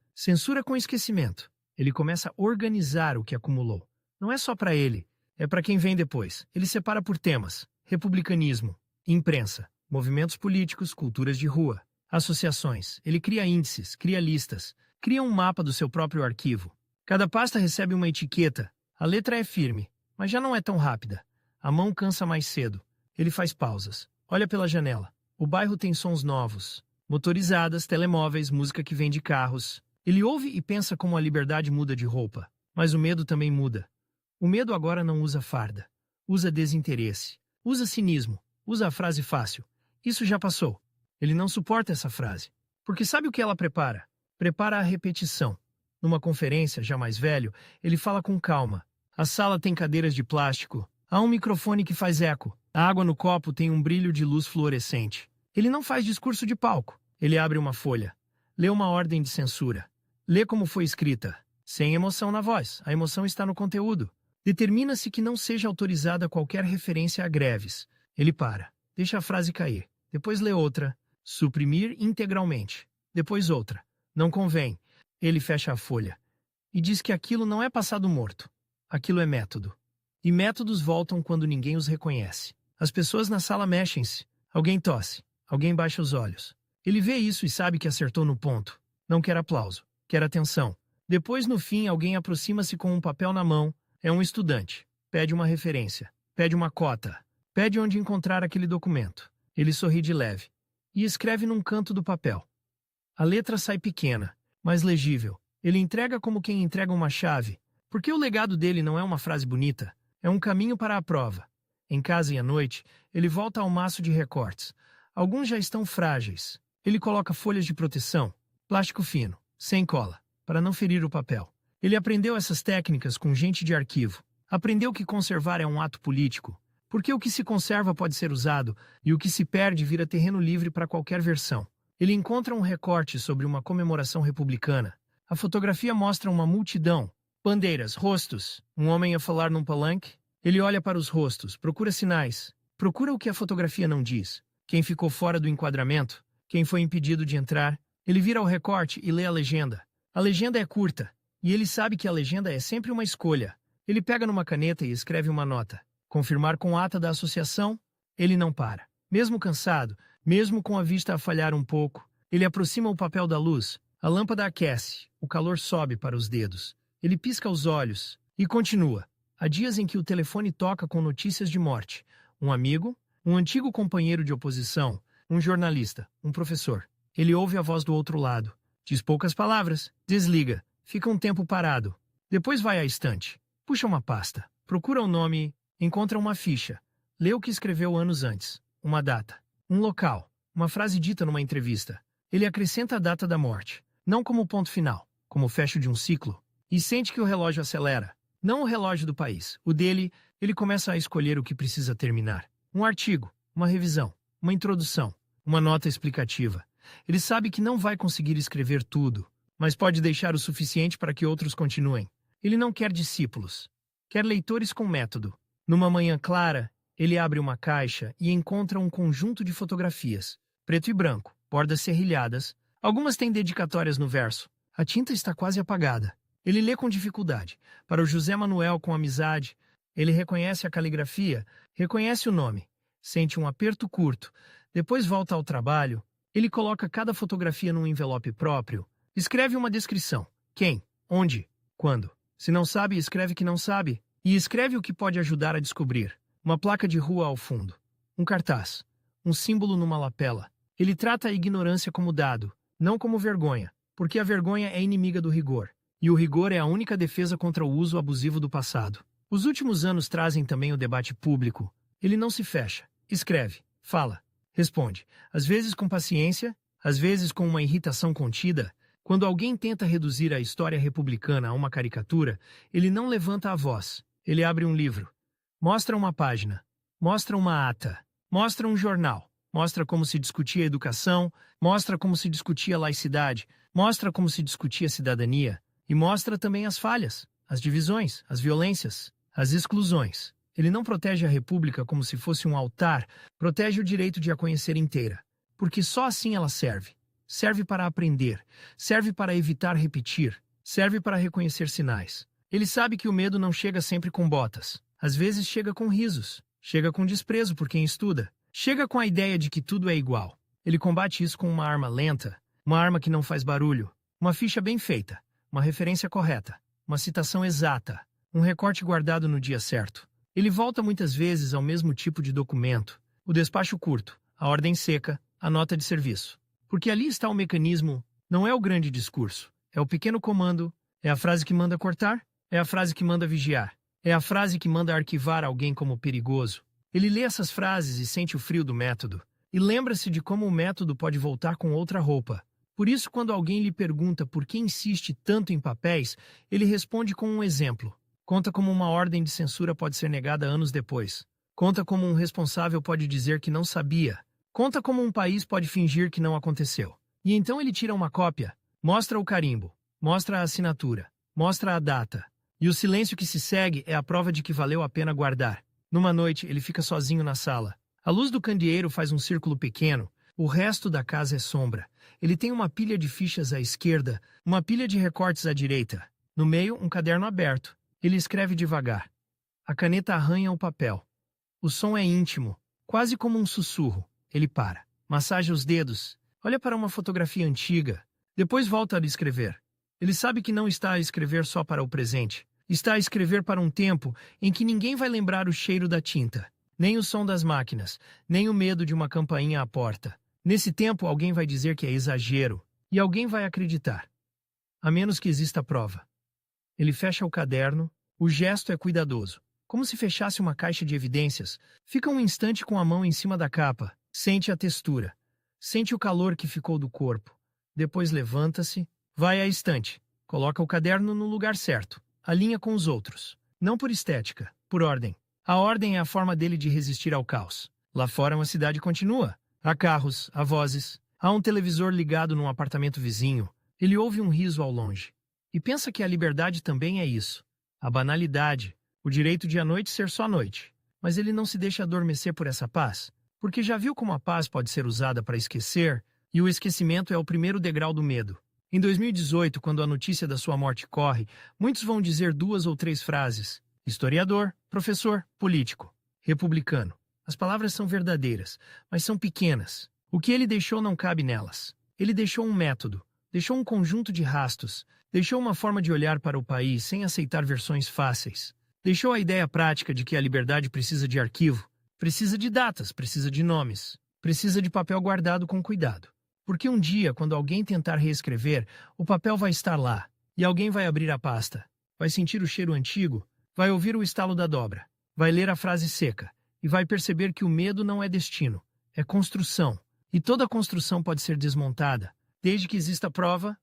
com esquecimento. Ele começa a organizar o que acumulou. Não é só para ele, é para quem vem depois. Ele separa por temas: republicanismo, imprensa, movimentos políticos, culturas de rua, associações. Ele cria índices, cria listas, cria um mapa do seu próprio arquivo. Cada pasta recebe uma etiqueta. A letra é firme, mas já não é tão rápida. A mão cansa mais cedo. Ele faz pausas. Olha pela janela. O bairro tem sons novos. Motorizadas, telemóveis, música que vem de carros. Ele ouve e pensa como a liberdade muda de roupa. Mas o medo também muda. O medo agora não usa farda. Usa desinteresse. Usa cinismo. Usa a frase fácil. Isso já passou. Ele não suporta essa frase. Porque sabe o que ela prepara? Prepara a repetição. Numa conferência, já mais velho, ele fala com calma. A sala tem cadeiras de plástico. Há um microfone que faz eco. A água no copo tem um brilho de luz fluorescente. Ele não faz discurso de palco. Ele abre uma folha. Lê uma ordem de censura. Lê como foi escrita. Sem emoção na voz. A emoção está no conteúdo. Determina-se que não seja autorizada qualquer referência a greves. Ele para. Deixa a frase cair. Depois lê outra. Suprimir integralmente. Depois outra. Não convém. Ele fecha a folha. E diz que aquilo não é passado morto. Aquilo é método. E métodos voltam quando ninguém os reconhece. As pessoas na sala mexem-se. Alguém tosse. Alguém baixa os olhos. Ele vê isso e sabe que acertou no ponto. Não quer aplauso. Quer atenção. Depois, no fim, alguém aproxima-se com um papel na mão. É um estudante. Pede uma referência. Pede uma cota. Pede onde encontrar aquele documento. Ele sorri de leve. E escreve num canto do papel. A letra sai pequena, mas legível. Ele entrega como quem entrega uma chave. Porque o legado dele não é uma frase bonita. É um caminho para a prova. Em casa e à noite, ele volta ao maço de recortes. Alguns já estão frágeis. Ele coloca folhas de proteção. Plástico fino. Sem cola, para não ferir o papel. Ele aprendeu essas técnicas com gente de arquivo. Aprendeu que conservar é um ato político, porque o que se conserva pode ser usado e o que se perde vira terreno livre para qualquer versão. Ele encontra um recorte sobre uma comemoração republicana. A fotografia mostra uma multidão, bandeiras, rostos, um homem a falar num palanque. Ele olha para os rostos, procura sinais, procura o que a fotografia não diz. Quem ficou fora do enquadramento, quem foi impedido de entrar. Ele vira o recorte e lê a legenda. A legenda é curta, e ele sabe que a legenda é sempre uma escolha. Ele pega numa caneta e escreve uma nota. Confirmar com a ata da associação? Ele não para. Mesmo cansado, mesmo com a vista a falhar um pouco, ele aproxima o papel da luz. A lâmpada aquece, o calor sobe para os dedos. Ele pisca os olhos e continua. Há dias em que o telefone toca com notícias de morte. Um amigo, um antigo companheiro de oposição, um jornalista, um professor. Ele ouve a voz do outro lado. Diz poucas palavras. Desliga. Fica um tempo parado. Depois vai à estante. Puxa uma pasta. Procura o nome e encontra uma ficha. Lê o que escreveu anos antes. Uma data. Um local. Uma frase dita numa entrevista. Ele acrescenta a data da morte. Não como ponto final, como o fecho de um ciclo. E sente que o relógio acelera. Não o relógio do país. O dele, ele começa a escolher o que precisa terminar. Um artigo. Uma revisão. Uma introdução. Uma nota explicativa. Ele sabe que não vai conseguir escrever tudo, mas pode deixar o suficiente para que outros continuem. Ele não quer discípulos. Quer leitores com método. Numa manhã clara, Ele abre uma caixa e encontra um conjunto de fotografias, preto e branco, bordas serrilhadas. Algumas têm dedicatórias no verso. A tinta está quase apagada. Ele lê com dificuldade. Para o José Manuel com amizade, ele reconhece a caligrafia, reconhece o nome, sente um aperto curto. Depois volta ao trabalho. Ele coloca cada fotografia num envelope próprio. Escreve uma descrição. Quem? Onde? Quando? Se não sabe, escreve que não sabe. E escreve o que pode ajudar a descobrir. Uma placa de rua ao fundo. Um cartaz. Um símbolo numa lapela. Ele trata a ignorância como dado, não como vergonha, porque a vergonha é inimiga do rigor. E o rigor é a única defesa contra o uso abusivo do passado. Os últimos anos trazem também o debate público. Ele não se fecha. Escreve. Fala. Responde. Às vezes com paciência, às vezes com uma irritação contida. Quando alguém tenta reduzir a história republicana a uma caricatura, ele não levanta a voz. Ele abre um livro. Mostra uma página. Mostra uma ata. Mostra um jornal. Mostra como se discutia a educação. Mostra como se discutia a laicidade. Mostra como se discutia a cidadania. E mostra também as falhas, as divisões, as violências, as exclusões. Ele não protege a República como se fosse um altar, protege o direito de a conhecer inteira. Porque só assim ela serve. Serve para aprender, serve para evitar repetir, serve para reconhecer sinais. Ele sabe que o medo não chega sempre com botas. Às vezes chega com risos, chega com desprezo por quem estuda, chega com a ideia de que tudo é igual. Ele combate isso com uma arma lenta, uma arma que não faz barulho, uma ficha bem feita, uma referência correta, uma citação exata, um recorte guardado no dia certo. Ele volta muitas vezes ao mesmo tipo de documento, o despacho curto, a ordem seca, a nota de serviço. Porque ali está o mecanismo, não é o grande discurso, é o pequeno comando, é a frase que manda cortar, é a frase que manda vigiar, é a frase que manda arquivar alguém como perigoso. Ele lê essas frases e sente o frio do método, e lembra-se de como o método pode voltar com outra roupa. Por isso, quando alguém lhe pergunta por que insiste tanto em papéis, ele responde com um exemplo. Conta como uma ordem de censura pode ser negada anos depois. Conta como um responsável pode dizer que não sabia. Conta como um país pode fingir que não aconteceu. E então ele tira uma cópia, mostra o carimbo, mostra a assinatura, mostra a data. E o silêncio que se segue é a prova de que valeu a pena guardar. Numa noite, ele fica sozinho na sala. A luz do candeeiro faz um círculo pequeno. O resto da casa é sombra. Ele tem uma pilha de fichas à esquerda, uma pilha de recortes à direita. No meio, um caderno aberto. Ele escreve devagar. A caneta arranha o papel. O som é íntimo, quase como um sussurro. Ele para, massageia os dedos, olha para uma fotografia antiga, depois volta a escrever. Ele sabe que não está a escrever só para o presente. Está a escrever para um tempo em que ninguém vai lembrar o cheiro da tinta, nem o som das máquinas, nem o medo de uma campainha à porta. Nesse tempo, alguém vai dizer que é exagero, e alguém vai acreditar. A menos que exista prova. Ele fecha o caderno, o gesto é cuidadoso, como se fechasse uma caixa de evidências. Fica um instante com a mão em cima da capa, sente a textura, sente o calor que ficou do corpo. Depois levanta-se, vai à estante, coloca o caderno no lugar certo, alinha com os outros. Não por estética, por ordem. A ordem é a forma dele de resistir ao caos. Lá fora uma cidade continua. Há carros, há vozes, há um televisor ligado num apartamento vizinho. Ele ouve um riso ao longe. E pensa que a liberdade também é isso. A banalidade, o direito de à noite ser só noite. Mas ele não se deixa adormecer por essa paz, porque já viu como a paz pode ser usada para esquecer, e o esquecimento é o primeiro degrau do medo. Em 2018, quando a notícia da sua morte corre, muitos vão dizer 2 ou 3 frases. Historiador, professor, político, republicano. As palavras são verdadeiras, mas são pequenas. O que ele deixou não cabe nelas. Ele deixou um método, deixou um conjunto de rastros, deixou uma forma de olhar para o país sem aceitar versões fáceis. Deixou a ideia prática de que a liberdade precisa de arquivo, precisa de datas, precisa de nomes, precisa de papel guardado com cuidado. Porque um dia, quando alguém tentar reescrever, o papel vai estar lá, e alguém vai abrir a pasta, vai sentir o cheiro antigo, vai ouvir o estalo da dobra, vai ler a frase seca, e vai perceber que o medo não é destino, é construção. E toda construção pode ser desmontada, desde que exista prova,